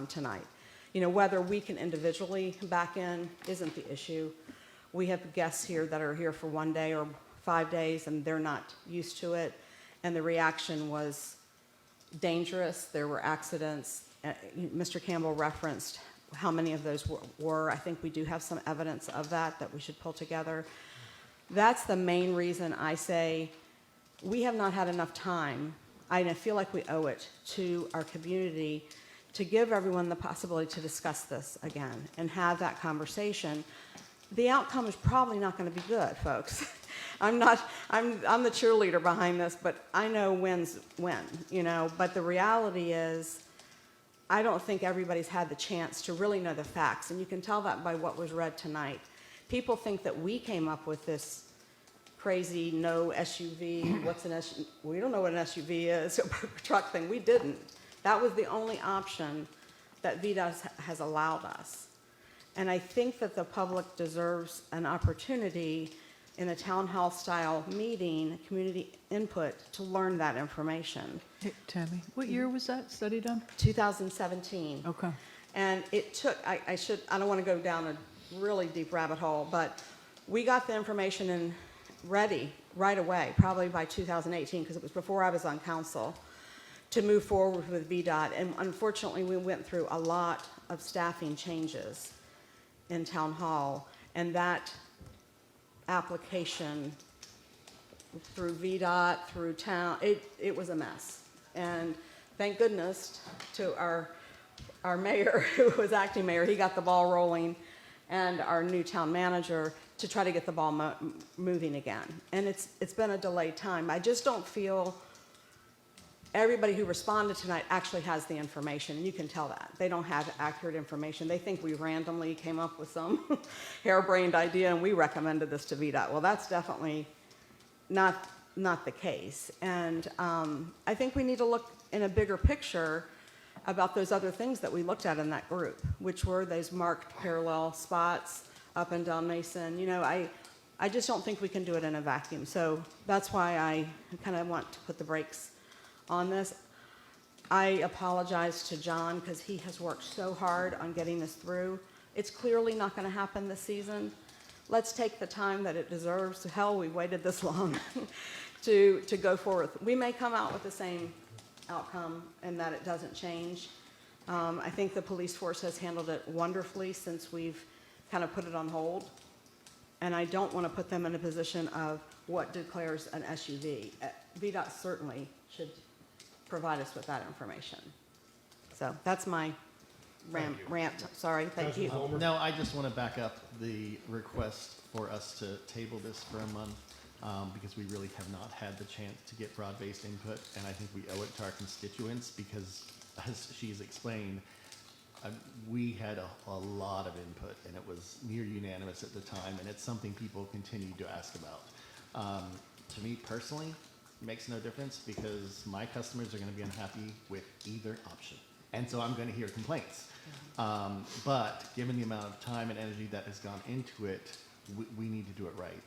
tonight. You know, whether we can individually back in isn't the issue. We have guests here that are here for 1 day or 5 days, and they're not used to it. And the reaction was dangerous. There were accidents. Mr. Campbell referenced how many of those were. I think we do have some evidence of that we should pull together. That's the main reason I say we have not had enough time. I feel like we owe it to our community to give everyone the possibility to discuss this again and have that conversation. The outcome is probably not going to be good, folks. I'm the cheerleader behind this, but I know wins win, you know. But the reality is, I don't think everybody's had the chance to really know the facts, and you can tell that by what was read tonight. People think that we came up with this crazy no SUV, what's an SUV? We don't know what an SUV is, a truck thing. We didn't. That was the only option that Vdot has allowed us. And I think that the public deserves an opportunity in a town hall style meeting, community input, to learn that information. Hey, Tammy, what year was that study done? 2017. Okay. And it took, I don't want to go down a really deep rabbit hole, but we got the information in ready right away, probably by 2018, because it was before I was on council, to move forward with Vdot. And unfortunately, we went through a lot of staffing changes in town hall, and that application through Vdot, through town, it was a mess. And thank goodness to our mayor, who was acting mayor, he got the ball rolling, and our new town manager to try to get the ball moving again. And it's been a delayed time. I just don't feel everybody who responded tonight actually has the information, and you can tell that. They don't have accurate information. They think we randomly came up with some harebrained idea and we recommended this to Vdot. Well, that's definitely not the case. And I think we need to look in a bigger picture about those other things that we looked at in that group, which were those marked parallel spots up and down Mason. You know, I just don't think we can do it in a vacuum. So that's why I kind of want to put the brakes on this. I apologize to John because he has worked so hard on getting this through. It's clearly not going to happen this season. Let's take the time that it deserves. Hell, we waited this long to go forward. We may come out with the same outcome and that it doesn't change. I think the police force has handled it wonderfully since we've kind of put it on hold. And I don't want to put them in a position of what declares an SUV. VDOT certainly should provide us with that information. So that's my rant. Sorry, thank you. No, I just want to back up the request for us to table this for a month because we really have not had the chance to get broad-based input, and I think we owe it to our constituents because, as she's explained, we had a lot of input, and it was near unanimous at the time, and it's something people continue to ask about. To me personally, it makes no difference because my customers are going to be unhappy with either option, and so I'm going to hear complaints. But given the amount of time and energy that has gone into it, we need to do it right.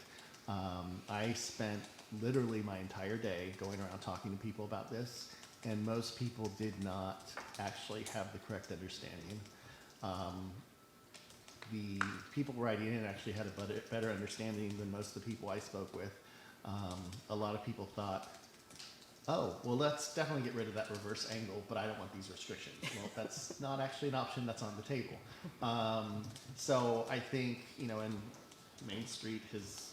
I spent literally my entire day going around talking to people about this, and most people did not actually have the correct understanding. The people writing in actually had a better understanding than most of the people I spoke with. A lot of people thought, oh, well, let's definitely get rid of that reverse angle, but I don't want these restrictions. Well, that's not actually an option that's on the table. So I think, and Main Street has,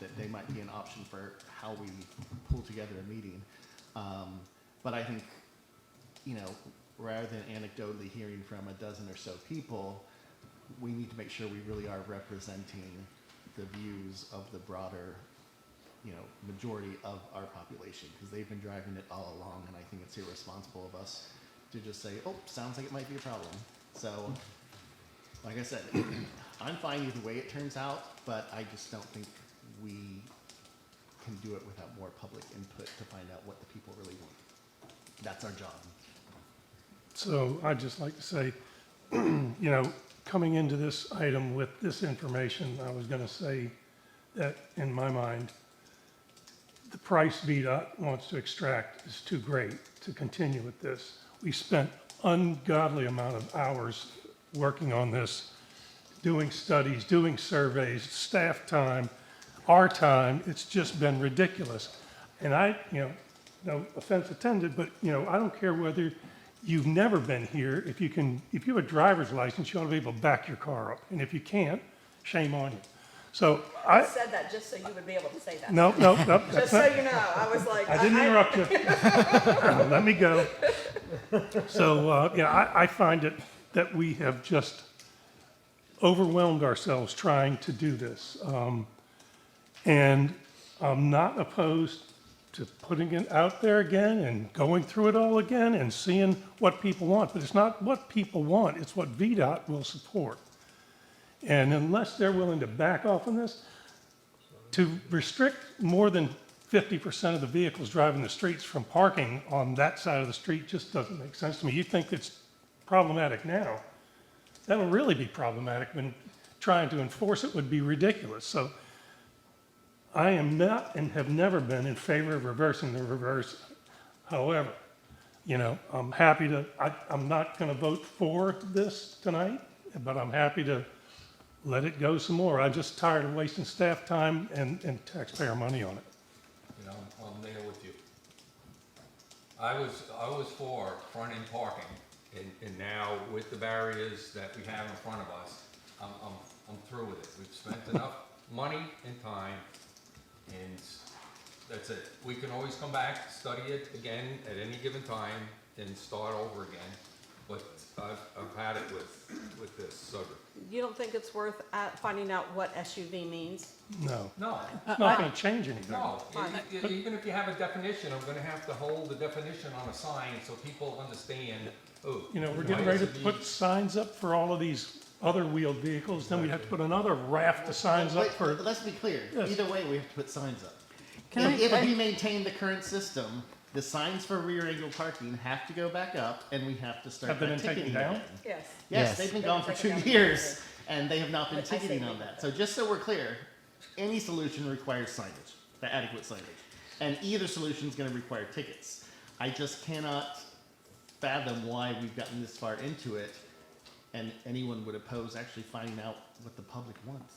that they might be an option for how we pull together a meeting. But I think, rather than anecdotally hearing from a dozen or so people, we need to make sure we really are representing the views of the broader, majority of our population, because they've been driving it all along, and I think it's irresponsible of us to just say, oh, sounds like it might be a problem. So, like I said, I'm fine either way it turns out, but I just don't think we can do it without more public input to find out what the people really want. That's our job. So I'd just like to say, coming into this item with this information, I was going to say that in my mind, the price VDOT wants to extract is too great to continue with this. We spent ungodly amount of hours working on this, doing studies, doing surveys, staff time, our time. It's just been ridiculous. And no offense intended, but I don't care whether you've never been here. If you have a driver's license, you ought to be able to back your car up. And if you can't, shame on you. So I said that just so you would be able to say that. no, Just that's so not, you know, I was like. I didn't interrupt you. Let me go. So, I find it that we have just overwhelmed ourselves trying to do this. And I'm not opposed to putting it out there again and going through it all again and seeing what people want. But it's not what people want, it's what Vdot will support. And unless they're willing to back off on this, to restrict more than 50% of the vehicles driving the streets from parking on that side of the street just doesn't make sense to me. You think it's problematic now. That'll really be problematic when trying to enforce it would be ridiculous. So I am not and have never been in favor of reversing the reverse. However, I'm happy to, I'm not going to vote for this tonight, but I'm happy to let it go some more. I'm just tired of wasting staff time and taxpayer money on it. I'm there with you. I was for front-end parking, and now with the barriers that we have in front of us, I'm through with it. We've spent enough money and time, and that's it. We can always come back, study it again at any given time, and start over again. But I've had it with this subject. You don't think it's worth finding out what SUV means? No. No. It's not going to change anything. No, even if you have a definition, I'm gonna have to hold the definition on a sign so people understand, We're getting ready to put signs up for all of these other wheeled vehicles, then we have to put another raft of signs up for. Let's be clear. Yes. Either way, we have to put signs up. Can If we maintain the current system, the signs for rear angle parking have to go back up, and we have to start Have they been taken ticketing down? again. Yes. Yes, they've been gone for 2 years, and they have not been ticketing on that. So just so we're clear, any solution requires signage, the adequate signage. And either solution is going to require tickets. I just cannot fathom why we've gotten this far into it, and anyone would oppose actually finding out what the public wants.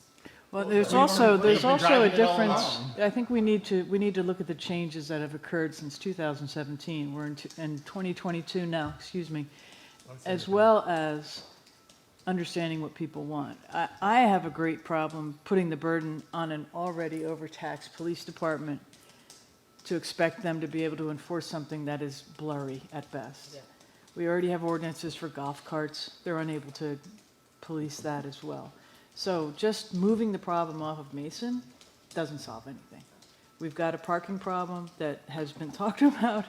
Well, there's We've also been a driving it all difference. along. I think we need to look at the changes that have occurred since 2017. We're in 2022 now, excuse me, as well as understanding what people want. I have a great problem putting the burden on an already overtaxed police department to expect them to be able to enforce something that is blurry at best. Yeah. We already have ordinances for golf carts. They're unable to police that as well. So just moving the problem off of Mason doesn't solve anything. We've got a parking problem that has been talked about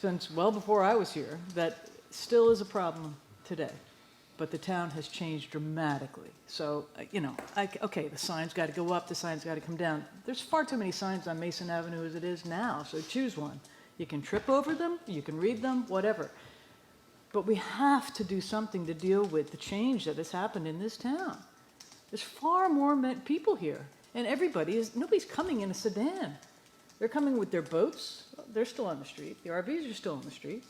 since well before I was here, that still is a problem today. But the town has changed dramatically. So, okay, the sign's got to go up, the sign's got to come down. There's far too many signs on Mason Avenue as it is now, so choose one. You can trip over them, you can read them, whatever. But we have to do something to deal with the change that has happened in this town. There's far more people here, and nobody's coming in a sedan. They're coming with their boats, they're still on the street, the RVs are still on the streets,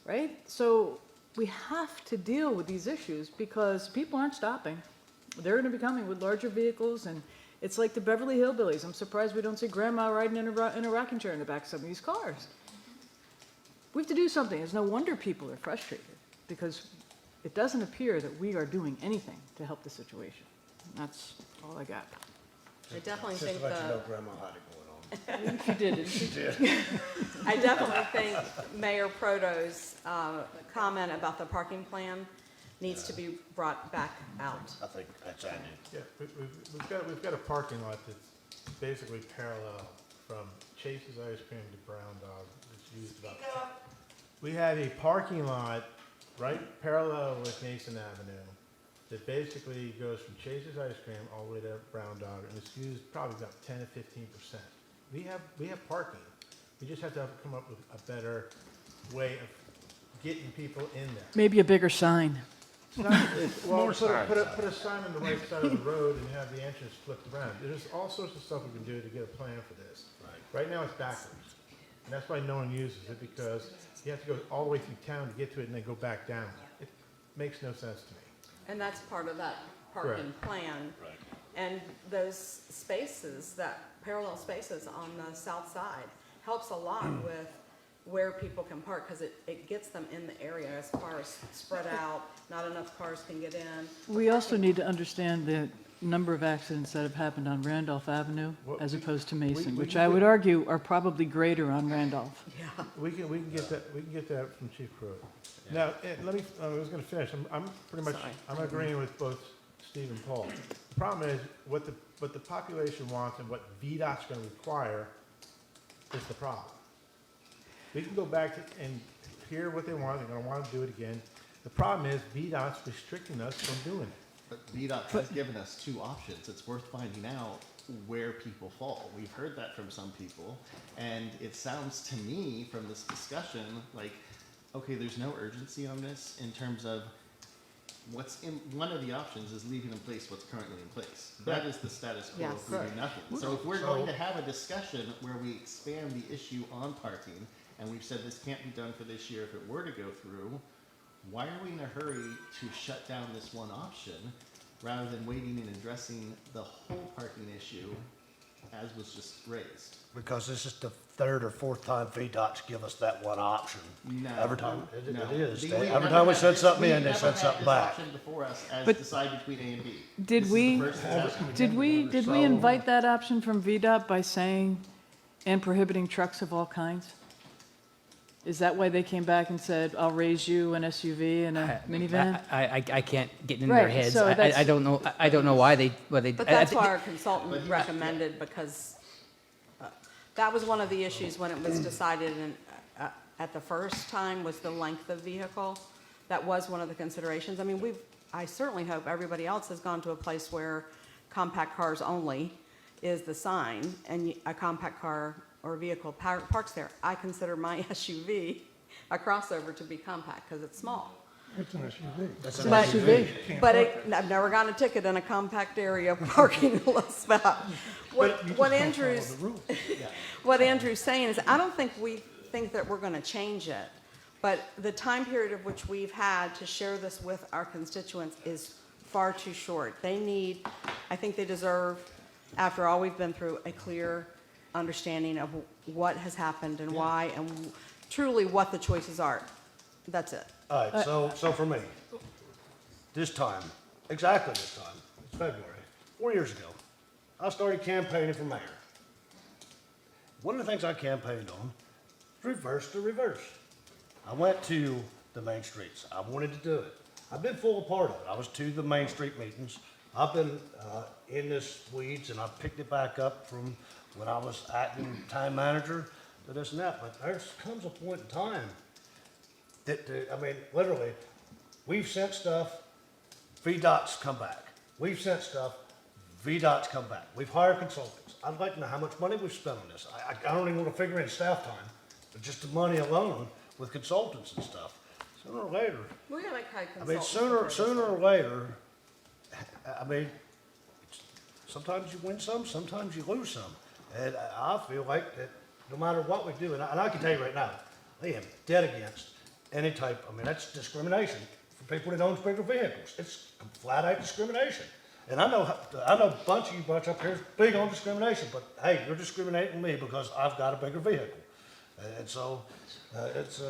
right? So we have to deal with these issues because people aren't stopping. They're gonna be coming with larger vehicles, and it's like the Beverly Hillbillies. I'm surprised we don't see grandma riding in a rocking chair in the back of some of these cars. We have to do something. It's no wonder people are frustrated, because it doesn't appear that we are doing anything to help the situation. That's all I got. I definitely Just think to let you know, the, Grandma had it going on. She did, didn't she? She did. I definitely think Mayor Proto's comment about the parking plan needs to be brought back out. I think that's it. Yeah, we've got a parking lot that's basically parallel from Chase's Ice Cream to Brown Dog. It's used about. We have a parking lot right parallel with Mason Avenue that basically goes from Chase's Ice Cream all the way to Brown Dog, and it's used probably about 10 to 15%. We have parking. We just have to come up with a better way of getting people in there. Maybe a bigger sign. Well, put a sign on the right side of the road and have the entrance flipped around. There's all sorts of stuff we can do to get a plan for this. Right now it's backwards. And that's why no one uses it, because you have to go all the way through town to get to it and then go back down. It makes no sense to me. And that's part of that parking plan. And those spaces, that parallel spaces on the south side, helps a lot with where people can park, because it gets them in the area. As cars spread out, not enough cars can get in. We also need to understand number of accidents that have happened on Randolph Avenue Well, as we- opposed to we Mason, which can I get- would argue are probably greater on Randolph. Yeah. We can get that from Chief Pruitt. Now, let me, I was gonna finish, I'm pretty much, Sorry. I'm agreeing with both Steve and Paul. The problem is, what the population wants and what VDOT's gonna require is the problem. We can go back and hear what they want, they're gonna wanna do it again. The problem is VDOT's restricting us from doing it. But VDOT has given us two options. It's worth finding out where people fall. We've heard that from some people, and it sounds to me from this discussion like, okay, there's no urgency on this in terms of what's in, one of the options is leaving in place what's currently in place. That is the status quo Yes. if we do nothing. So if we're going to have a discussion where we expand the issue on parking, and we've said this can't be done for this year if it were to go through, why are we in a hurry to shut down this one option rather than waiting and addressing the whole parking issue as was just raised? Because this is the third or fourth time VDOT's give us that one option. No. Every time, it No. is. We've Every never time we had send this- something in, we've they never send had something this back. option before us as But- decide between A and B. Did This is we- the first discussion. Did we invite that option from VDOT by saying, and prohibiting trucks of all kinds? Is that why they came back and said, I'll raise you an SUV and a minivan? I can't get in their Right, heads. so that's- I don't know why they, But that's why our consultant recommended, because that was one of the issues when it was decided at the first time, was the length of vehicle. That was one of the considerations. I mean, I certainly hope everybody else has gone to a place where compact cars only is the sign, and a compact car or vehicle parks there. I consider my SUV a crossover to be compact, because it's small. It's an SUV. That's an But- SUV. But I've never gotten a ticket in a compact area parking spot. What Andrew's, what Andrew's saying is, I don't think we think that we're gonna change it, but the time period of which we've had to share this with our constituents is far too short. They need, I think they deserve, after all we've been through, a clear understanding of what has happened and why, and truly what the choices are. That's it. All right, so for me, this time, exactly this time, it's February, 4 years ago, I started campaigning for mayor. One of the things I campaigned on, reverse the reverse. I went to the main streets. I wanted to do it. I've been full a part of it. I was to the Main Street meetings. I've been in this weeds, and I picked it back up from when I was acting time manager to this and that. But there comes a point in time that, I mean, literally, we've sent stuff, VDOT's come back. We've sent stuff, VDOT's come back. We've hired consultants. I'd like to know how much money we've spent on this. I don't even want to figure in staff time, but just the money alone with consultants and stuff. Sooner or later, We're gonna hire I mean, consultants. sooner or later, I mean, sometimes you win some, sometimes you lose some. And I feel like that no matter what we do, and I can tell you right now, I am dead against any type, I mean, that's discrimination for people that own bigger vehicles. It's flat out discrimination. And I know a bunch of you bunch up here is big on discrimination, but hey, you're discriminating me because I've got a bigger vehicle. And so, it's,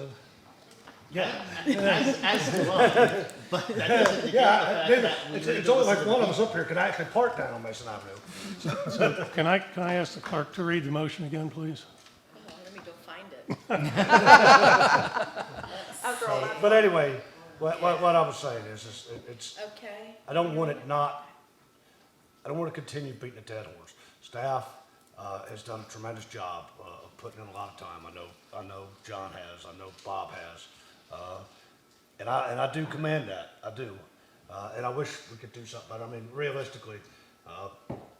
yeah. As do I, but that doesn't negate the Yeah, fact that we it's only like one of us up here can actually park down on Mason Avenue. So can I ask the clerk to read the motion again, please? Let me go find it. After all that. But anyway, what I was saying is it's, Okay. I don't want to continue beating a dead horse. Staff has done a tremendous job of putting in a lot of time. I know John has, I know Bob has. And I do commend that, I do. And I wish we could do something better. I mean, realistically,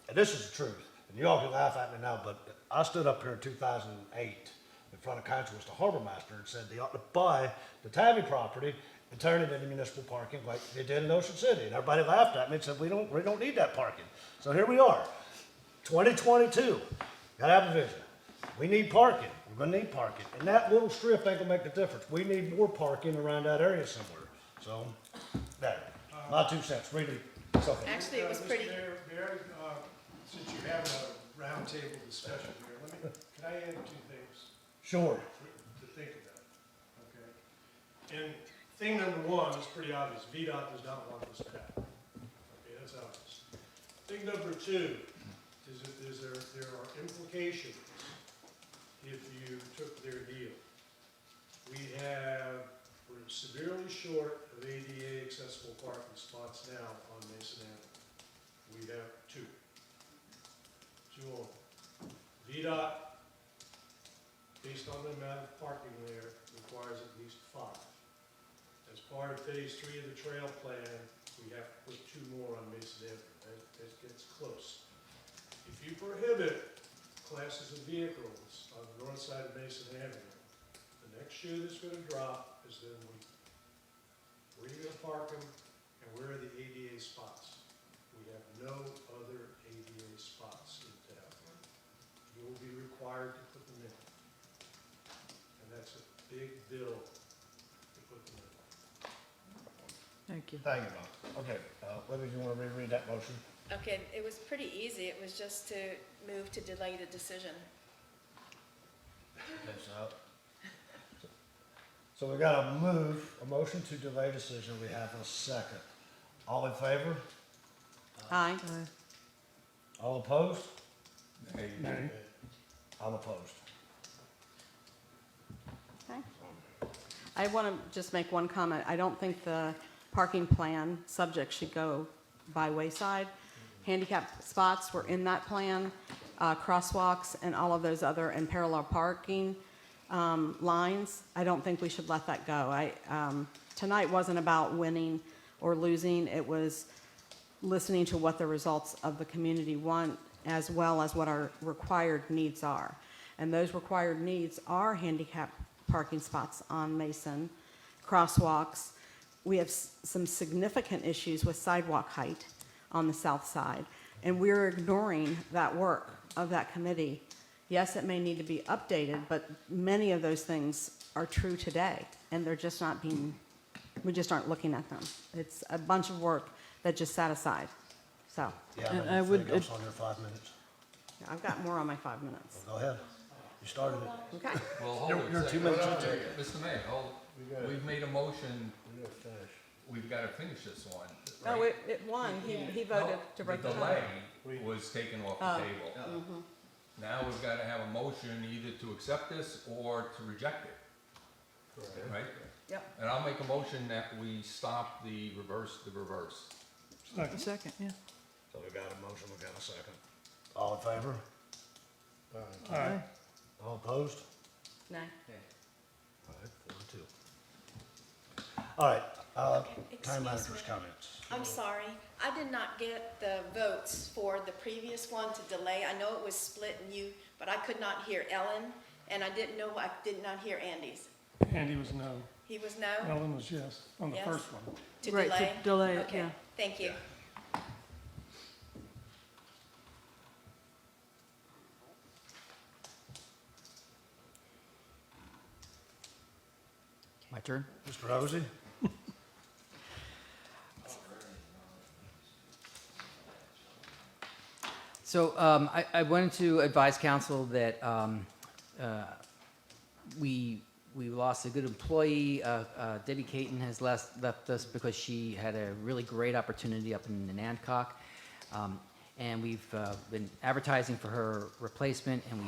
and this is the truth, and you all can laugh at me now, but I stood up here in 2008 in front of council as the harbor master and said they ought to buy the Tabby property and turn it into municipal parking like they did in Ocean City. And everybody laughed at me and said, we don't need that parking. So here we are, 2022, gotta have a vision. We need parking, we're gonna need parking. And that little strip ain't gonna make the difference. We need more parking around that area somewhere. So, there, my 2 cents, really, something. Actually, it was Mr. pretty, Mayor, since you're having a roundtable discussion here, can I add 2 things Sure. to think about? Okay. And thing number 1 is pretty obvious. VDOT does not want this to happen. Okay, that's obvious. Thing number two is that there are implications if you took their deal. We're severely short of ADA accessible parking spots now on Mason Avenue. We have two only. Vdot, based on the amount of parking there, requires at least 5. As part of phase 3 of the trail plan, we have to put 2 more on Mason Avenue. That gets close. If you prohibit classes of vehicles on the north side of Mason Avenue, the next shoe that's going to drop is then where are you going to park them and where are the ADA spots? We have no other ADA spots in town. You will be required to put them in. And that's a big bill to put them in. Thank you. Thank you, Bob. Okay, Libby, you want to reread that motion? Okay, it was pretty easy. It was just to move to delay the decision. Okay, so we got a motion to delay decision. We have a second. All in favor? Aye. All opposed? Nay. Nay. I'm opposed. Okay. I want to just make one comment. I don't think the parking plan subject should go by wayside. Handicap spots were in that plan, crosswalks and all of those other and parallel parking lines. I don't think we should let that go. Tonight wasn't about winning or losing. It was listening to what the results of the community want as well as what our required needs are. And those required needs are handicap parking spots on Mason, crosswalks. We have some significant issues with sidewalk height on the south side, and we're ignoring that work of that committee. Yes, it may need to be updated, but many of those things are true today, and they're just not being, we just aren't looking at them. It's a bunch of work that just sat aside, so. Yeah, And I anything would- else on your 5 minutes? I've got more on my 5 minutes. Well, go ahead. You started it. Okay. Well, hold You're- on a you're second. 2 minutes Wait, into wait, it. Mr. Mayor, we've made a motion, we've got to finish this one. Oh, right? it won. He No, voted to break the The tie. delay was taken off Oh. the table. Mhm. Now we've got to have a motion either to accept this or to reject it, right? Yep. And I'll make a motion that we stop the reverse. Second. Second, yeah. So we got a motion, we got a second. All in favor? Aye. All opposed? No. All right, 4-2. All right, Okay, town excuse manager's me. comments. I'm sorry, I did not get the votes for the previous one to delay. I know it was split and but I could not hear Ellen, and I did not hear Andy's. Andy was no. He was no? Ellen was yes on the Yes. first one. To Right, to delay? delay it, Okay, yeah. thank you. My turn? Mr. Hosey? So I wanted to advise council that we lost a good employee. Debbie Caton has left us because she had a really great opportunity up in Nancock. And we've been advertising for her replacement, and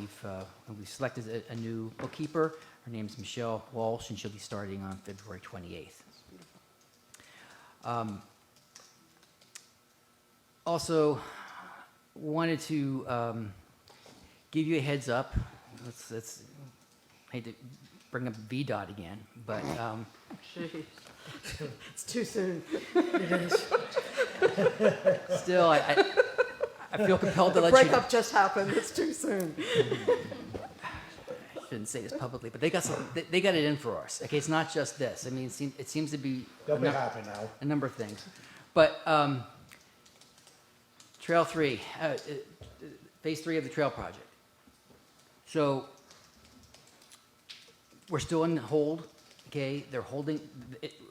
we've selected a new bookkeeper. Her name's Michelle Walsh, and she'll be starting on February 28th. Also, wanted to give you a heads up. Let's hate to bring up Vdot again, but Jeez. It's too soon. still, I feel compelled to The let you. breakup just happened. It's too soon. I shouldn't say this publicly, but they got it in for us. Okay, it's not just this. I mean, it seems to be They'll be happy now. a number of things, but Trail 3, Phase 3 of the trail project. So we're still in hold. Okay, they're holding.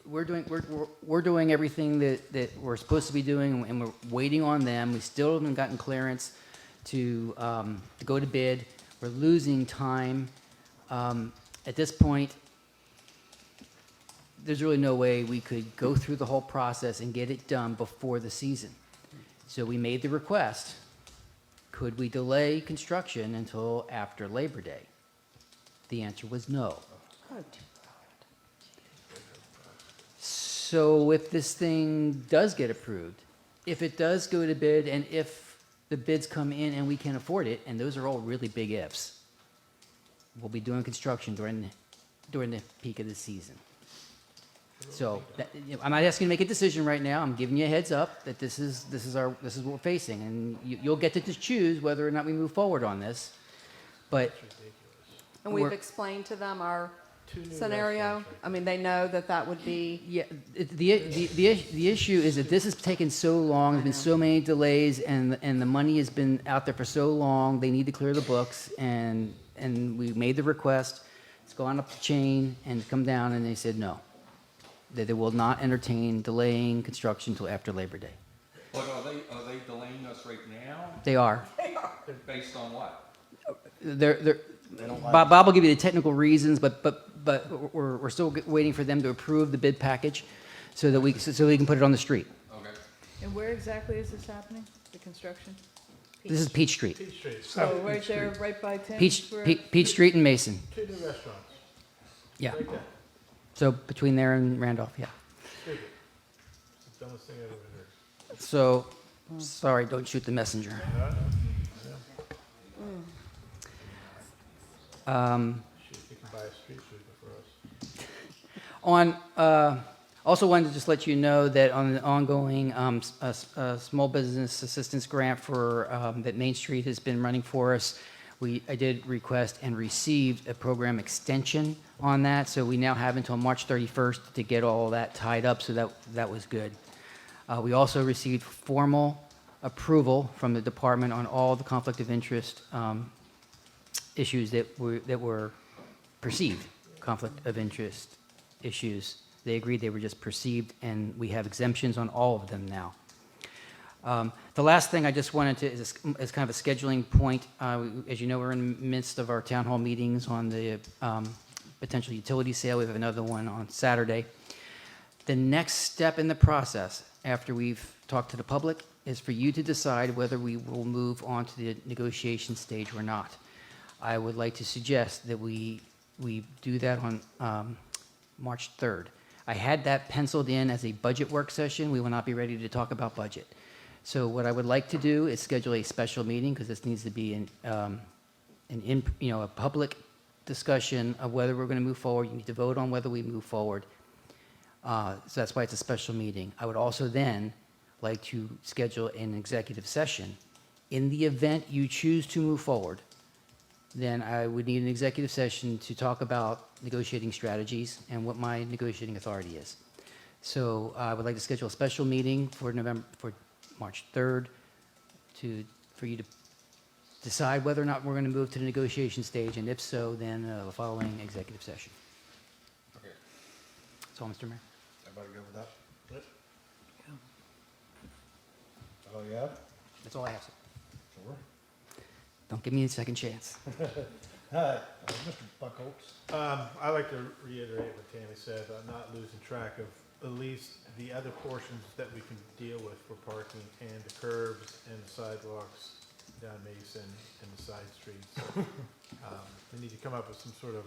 We're doing everything that we're supposed to be doing, and we're waiting on them. We still haven't gotten clearance to go to bid. We're losing time. At this point, there's really no way we could go through the whole process and get it done before the season. So we made the request, could we delay construction until after Labor Day? The answer was no. So if this thing does get approved, if it does go to bid, and if the bids come in and we can afford it, and those are all really big ifs, we'll be doing construction during the peak of the season. So I'm not asking you to make a decision right now. I'm giving you a heads up that this is what we're facing, and you'll get to just choose whether or not we move forward on this. But And we've explained to them our Two new scenario. restaurants right I mean, they know that that would be, yeah, the issue is that this has taken so long. There's been so many delays, and the money has been out there for so long. They need to clear the books, and we made the request. It's gone up the chain and come down, and they said no. That they will not entertain delaying construction until after Labor Day. But are they delaying us right now? They are. Based on what? Bob will give you the technical reasons, but we're still waiting for them to approve the bid package so that we can put it on the street. Okay. And where exactly is this happening, the construction? This is Peach Street. Peach Street. So right there, right by Tim's? Peach Street and Mason. Two new restaurants. Yeah. Right there. So between there and Randolph, yeah. Stupid. It's the dumbest thing I've ever heard. So, sorry, don't shoot the messenger. Shit, you can buy a street sweeper for us. Also wanted to just let you know that on the ongoing small business assistance grant for that Main Street has been running for us, I did request and received a program extension on that, so we now have until March 31st to get all that tied up, so that was good. We also received formal approval from the department on all the conflict of interest issues that were perceived conflict of interest issues. They agreed they were just perceived, and we have exemptions on all of them now. The last thing I just wanted to, is kind of a scheduling point. As you know, we're in the midst of our town hall meetings on the potential utility sale. We have another one on Saturday. The next step in the process, after we've talked to the public, is for you to decide whether we will move on to the negotiation stage or not. I would like to suggest that we do that on March 3rd. I had that penciled in as a budget work session. We will not be ready to talk about budget. So what I would like to do is schedule a special meeting, because this needs to be a public discussion of whether we're going to move forward. You need to vote on whether we move forward. So that's why it's a special meeting. I would also then like to schedule an executive session. In the event you choose to move forward, then I would need an executive session to talk about negotiating strategies and what my negotiating authority is. So I would like to schedule a special meeting for March 3rd for you to decide whether or not we're going to move to the negotiation stage, and if so, then the following executive session. Okay. That's all, Mr. Mayor. Everybody go with that? Yep. Oh, yeah? That's all I have, sir. Sure. Don't give me a second chance. All right, Mr. Buckholz. I like to reiterate what Tammy said about not losing track of at least the other portions that we can deal with for parking, and the curbs and the sidewalks down Mason and the side streets. We need to come up with some sort of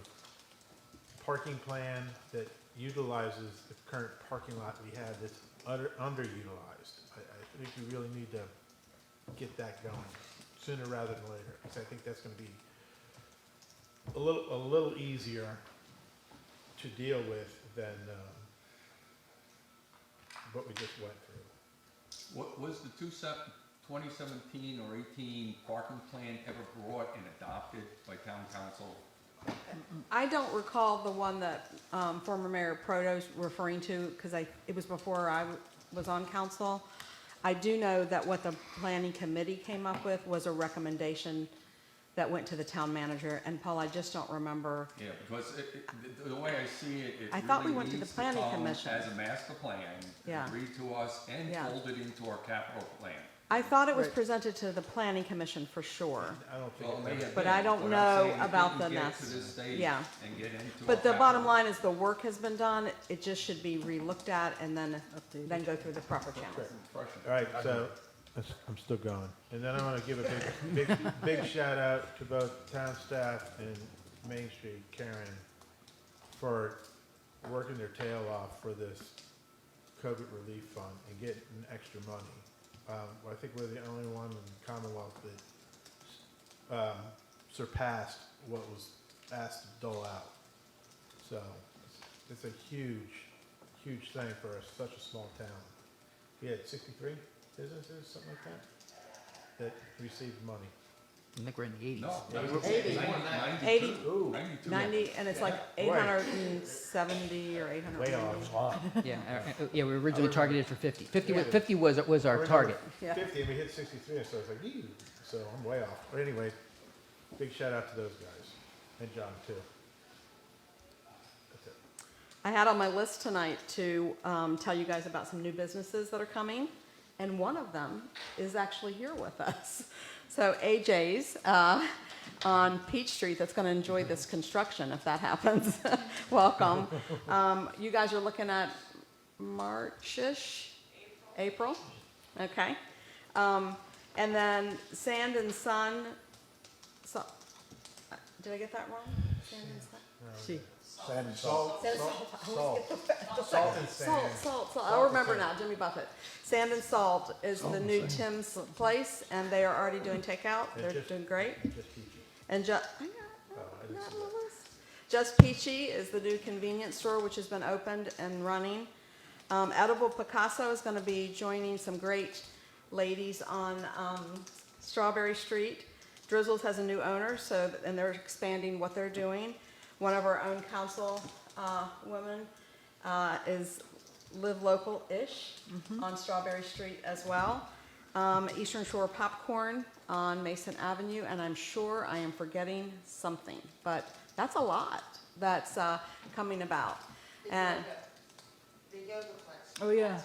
parking plan that utilizes the current parking lot we have that's underutilized. I think we really need to get that going sooner rather than later, because I think that's going to be a little easier to deal with than what we just went through. What was the 2017 or 18 parking plan ever brought and adopted by town council? I don't recall the one that former Mayor Proto's referring to, because it was before I was on council. I do know that what the planning committee came up with was a recommendation that went to the town manager, and Paul, I just don't remember. Yeah, because the way I see it, I thought we went to the planning commission. as a master plan, Yeah. agreed to us, and Yeah. folded into our capital plan. I thought it was presented to the planning commission for sure. I don't think. Well, it may have But been, I don't I'm know saying it about didn't the get next- to this stage yeah. and get into But our the bottom capital. line is the work has been done. It just should be relooked at and then go through the proper channels. All right, so I'm still going. And then I want to give a big shout out to both town staff and Main Street, Karen, for working their tail off for this COVID relief fund and getting extra money. I think we're the only one in the Commonwealth that surpassed what was asked to dole out. So it's a huge, huge thing for such a small town. We had 63 businesses, something like that received money. I think we're in the 80s. No, 80. 92. 80. Ooh, 90, and it's like 870 or 880. way off. Yeah, yeah, we originally targeted for 50. 50 was our target. Yeah. 50, and we hit 63, and so I was like, ew. So I'm way off. But anyway, big shout out to those guys, and John too. That's it. I had on my list tonight to tell you guys about some new businesses that are coming, and one of them is actually here with us. So AJ's on Peach Street that's going to enjoy this construction if that happens. Welcome. You guys are looking at March-ish? April? Okay. And then Sand and Sun. So, did I get that wrong? Sand and Sun? See, Sand and salt. Salt and sand. Salt. I'll remember now, Jimmy Buffett. Sand and Salt is the new Tim's place, and they are already doing takeout. They're doing great. Just peachy. And I didn't see that. Just Peachy is the new convenience store, which has been opened and running. Edible Picasso is going to be joining some great ladies on Strawberry Street. Drizzles has a new owner, and they're expanding what they're doing. One of our own council women is Live Local-ish on Strawberry Street as well. Eastern Shore Popcorn on Mason Avenue, and I'm sure I am forgetting something, but that's a lot that's coming about. And The yoga class. oh yeah,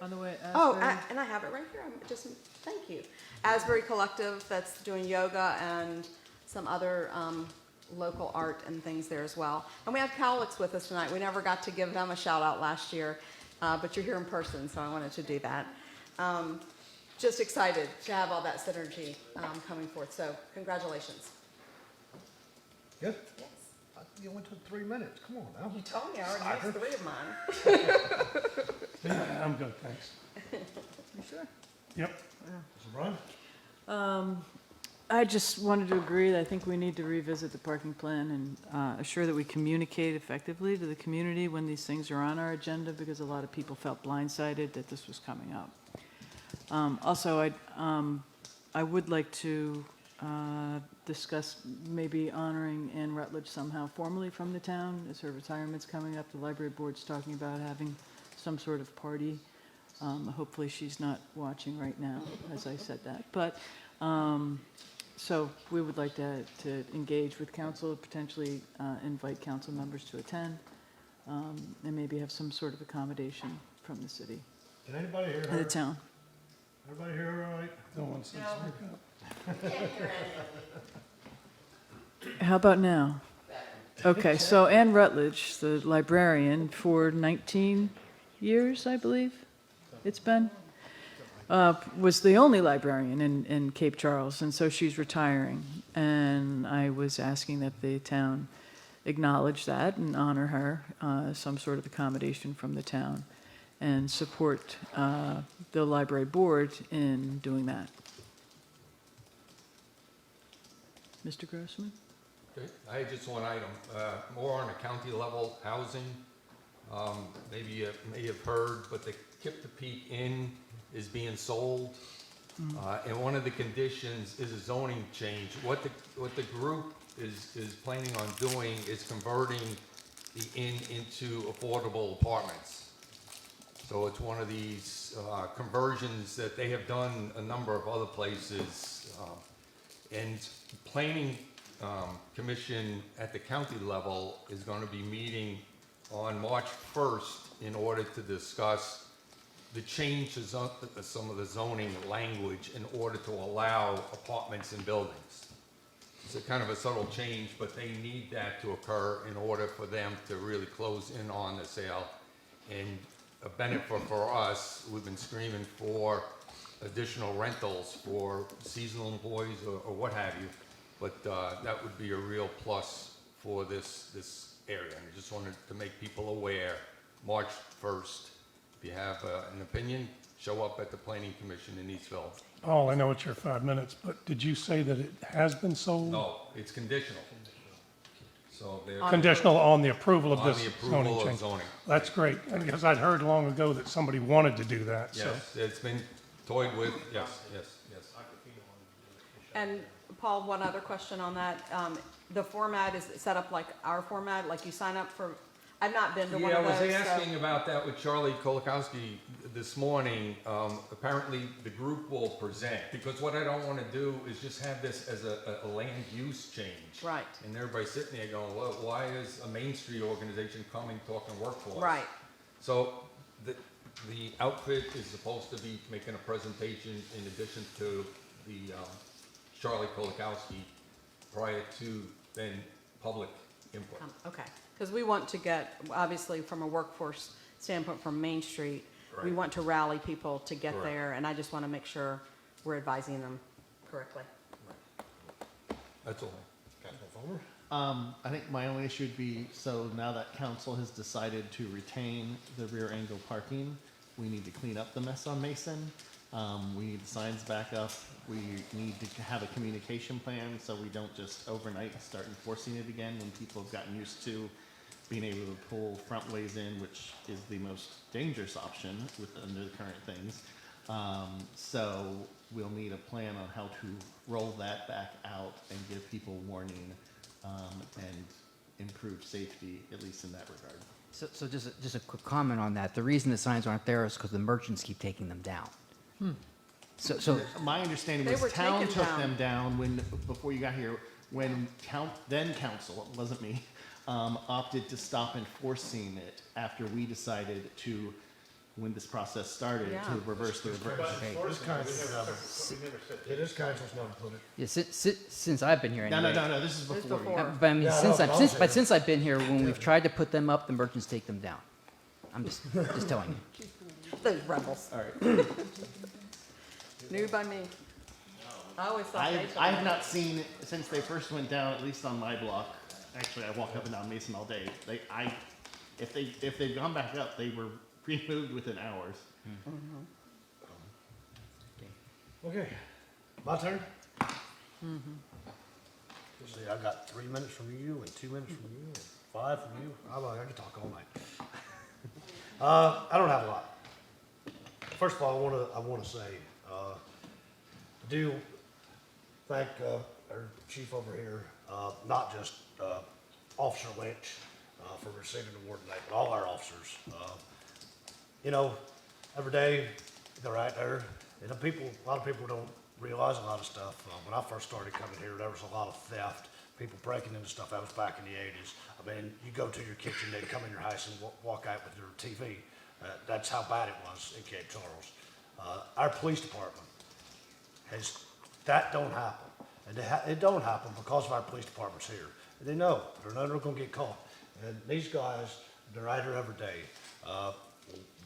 on the way. and I have it right here. Thank you. Asbury Collective that's doing yoga and some other local art and things there as well. And we have Cowlicks with us tonight. We never got to give them a shout out last year, but you're here in person, so I wanted to do that. Just excited to have all that synergy coming forth. So congratulations. Good. Yes. You only took 3 minutes. Come on now. You told me I already used 3 of mine. Yeah, I'm good, thanks. You sure? Yep. Mr. Brown? I just wanted to agree that I think we need to revisit the parking plan and assure that we communicate effectively to the community when these things are on our agenda, because a lot of people felt blindsided that this was coming up. Also, I would like to discuss maybe honoring Ann Rutledge somehow formally from the town, as her retirement's coming up. The library board's talking about having some sort of party. Hopefully she's not watching right now as I said that. But so we would like to engage with council, potentially invite council members to attend, and maybe have some sort of accommodation from the city Can anybody hear and her? the town. Everybody hear all right? No one says speak up. How about now? Okay, so Ann Rutledge, the librarian for 19 years, I believe it's been, was the only librarian in Cape Charles, and so she's retiring. And I was asking that the town acknowledge that and honor her, some sort of accommodation from the town, and support the library board in doing that. Mr. Grossman? Okay, I had just one item, more on a county level, housing. Maybe you may have heard, but the Kip to Peak Inn is being sold. And one of the conditions is a zoning change. What the group is planning on doing is converting the inn into affordable apartments. So it's one of these conversions that they have done a number of other places. And planning commission at the county level is going to be meeting on March 1st in order to discuss the changes of some of the zoning language in order to allow apartments in buildings. It's a kind of a subtle change, but they need that to occur in order for them to really close in on the sale. And a benefit for us, we've been screaming for additional rentals for seasonal employees or what have you. But that would be a real plus for this area. And I just wanted to make people aware, March 1st, if you have an opinion, show up at the Planning Commission in Eastville. Paul, I know it's your 5 minutes, but did you say that it has been sold? No, it's conditional. So they're Conditional on the approval of on this the zoning approval of change? zoning. That's great, because I'd heard long ago that somebody wanted to do that, so. Yes, it's been toyed with, yes. And Paul, one other question on that. The format, is it set up like our format, like you sign up for, I've not been to one Yeah, I of those. was so- asking about that with Charlie Kolakowski this morning. Apparently, the group will present, because what I don't want to do is just have this as a land use change. Right. And everybody sitting there going, well, why is a Main Street organization coming talking workforce? Right. So the outfit is supposed to be making a presentation in addition to the Charlie Kolakowski prior to then public input. Okay, because we want to get, obviously, from a workforce standpoint from Main Street, we Right. want to rally people to get Correct. there, and I just want to make sure we're advising them correctly. That's all. I think my only issue would be, so now that council has decided to retain the rear angle parking, we need to clean up the mess on Mason. We need the signs back up. We need to have a communication plan so we don't just overnight start enforcing it again when people have gotten used to being able to pull front ways in, which is the most dangerous option under the current things. So we'll need a plan on how to roll that back out and give people warning and improve safety, at least in that regard. So just a quick comment on that. The reason the signs aren't there is because the merchants keep taking them down. So My understanding They was were town taken took down. them down when, before you got here, when then council, it wasn't me, opted to stop enforcing it after we decided to, when this process started, Yeah. to reverse the reverse. It is council's number, put it. yeah, since I've been here No, anyway. no, this is This before before. you. But I mean, Yeah, since no, I've but since I'm but since I've been here, when we've tried to put them up, the merchants take them down. I'm just telling you. Those rebels. All right. New by me. I always thought they took I have them. not seen, since they first went down, at least on my block, actually, I walk up and down Mason all day, if they've gone back up, they were removed within hours. Okay, my turn? See, I got 3 minutes from you and 2 minutes from you and 5 from you. I could talk all night. I don't have a lot. First of all, I wanna say, I do thank, our chief over here, not just, Officer Lynch, for receiving the award tonight, but all our officers. You know, every day, they're out there, and a lot of people don't realize a lot of stuff. When I first started coming here, there was a lot of theft, people breaking into stuff. That was back in the 80s. I mean, you go to your kitchen, they'd come in your house and walk out with your TV. That's how bad it was in Cape Charles. Our police department that don't happen. And it don't happen because of our police department's here. And they know they're never gonna get caught. And these guys, they're out here every day.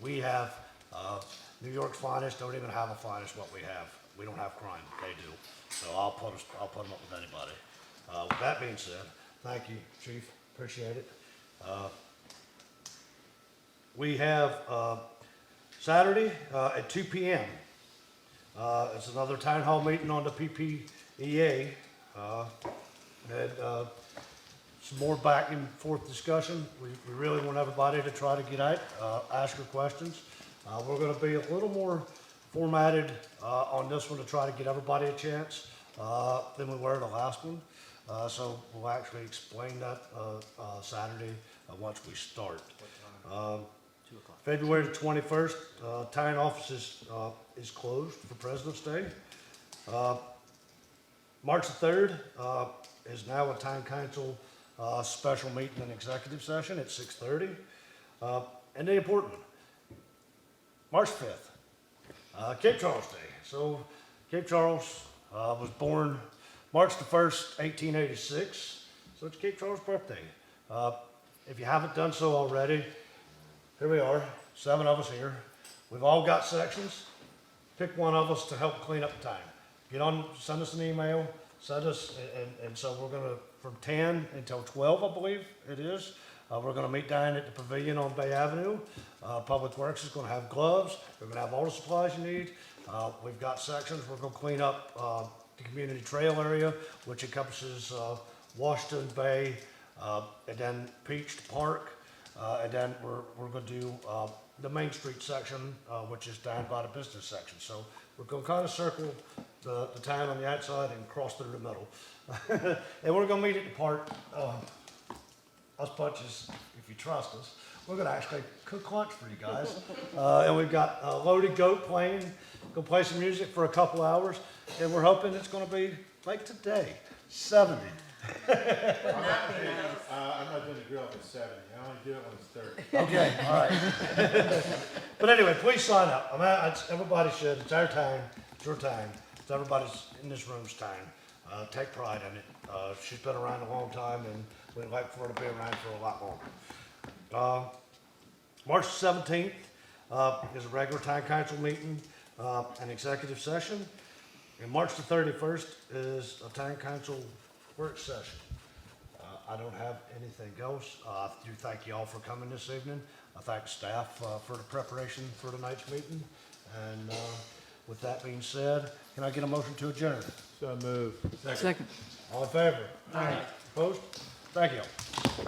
We have, New York's finest, don't even have a finest what we have. We don't have crime, they do. So I'll put them up with anybody. With that being said, thank you, chief, appreciate it. We have, Saturday, at 2 p.m. It's another town hall meeting on the PPEA. And some more back and forth discussion. We really want everybody to try to get out, ask your questions. We're gonna be a little more formatted on this one to try to get everybody a chance than we were the last one. So we'll actually explain that Saturday once we start. February the 21st, town office is closed for President's Day. March the 3rd is now a town council special meeting and executive session at 6:30. And the important one, March 5th, Cape Charles Day. So Cape Charles was born March the 1st, 1886. So it's Cape Charles' birthday. If you haven't done so already, here we are, 7 of us here. We've all got sections. pick one of us to help clean up the time. Send us an email, and so we're gonna, from 10 until 12, I believe it is, we're gonna meet down at the pavilion on Bay Avenue. Public Works is gonna have gloves, we're gonna have all the supplies you need. We've got sections, we're gonna clean up, the community trail area, which encompasses, Washington Bay, and then Peach to Park, and then we're gonna do, the Main Street section, which is down by the business section. So we're gonna kind of circle the town on the outside and cross through the middle. And we're gonna meet at the park, us bunches, if you trust us, we're gonna actually cook lunch for you guys. And we've got a loaded goat playing, gonna play some music for a couple hours, and we're hoping it's gonna be like today, 70. I'm not doing the grill at 70, I only do it when it's 30. Okay, all right. But anyway, please sign up. Everybody should. It's our time. It's your time. It's everybody's in this room's time. Take pride in it. She's been around a long time, and we'd like for her to be around for a lot longer. March 17th is a regular town council meeting, an executive session. And March the 31st is a town council work session. I don't have anything else. I do thank you all for coming this evening. I thank staff for the preparation for tonight's meeting. And with that being said, can I get a motion to adjourn? So moved. Second. All in favor? Aye. Opposed? Thank you.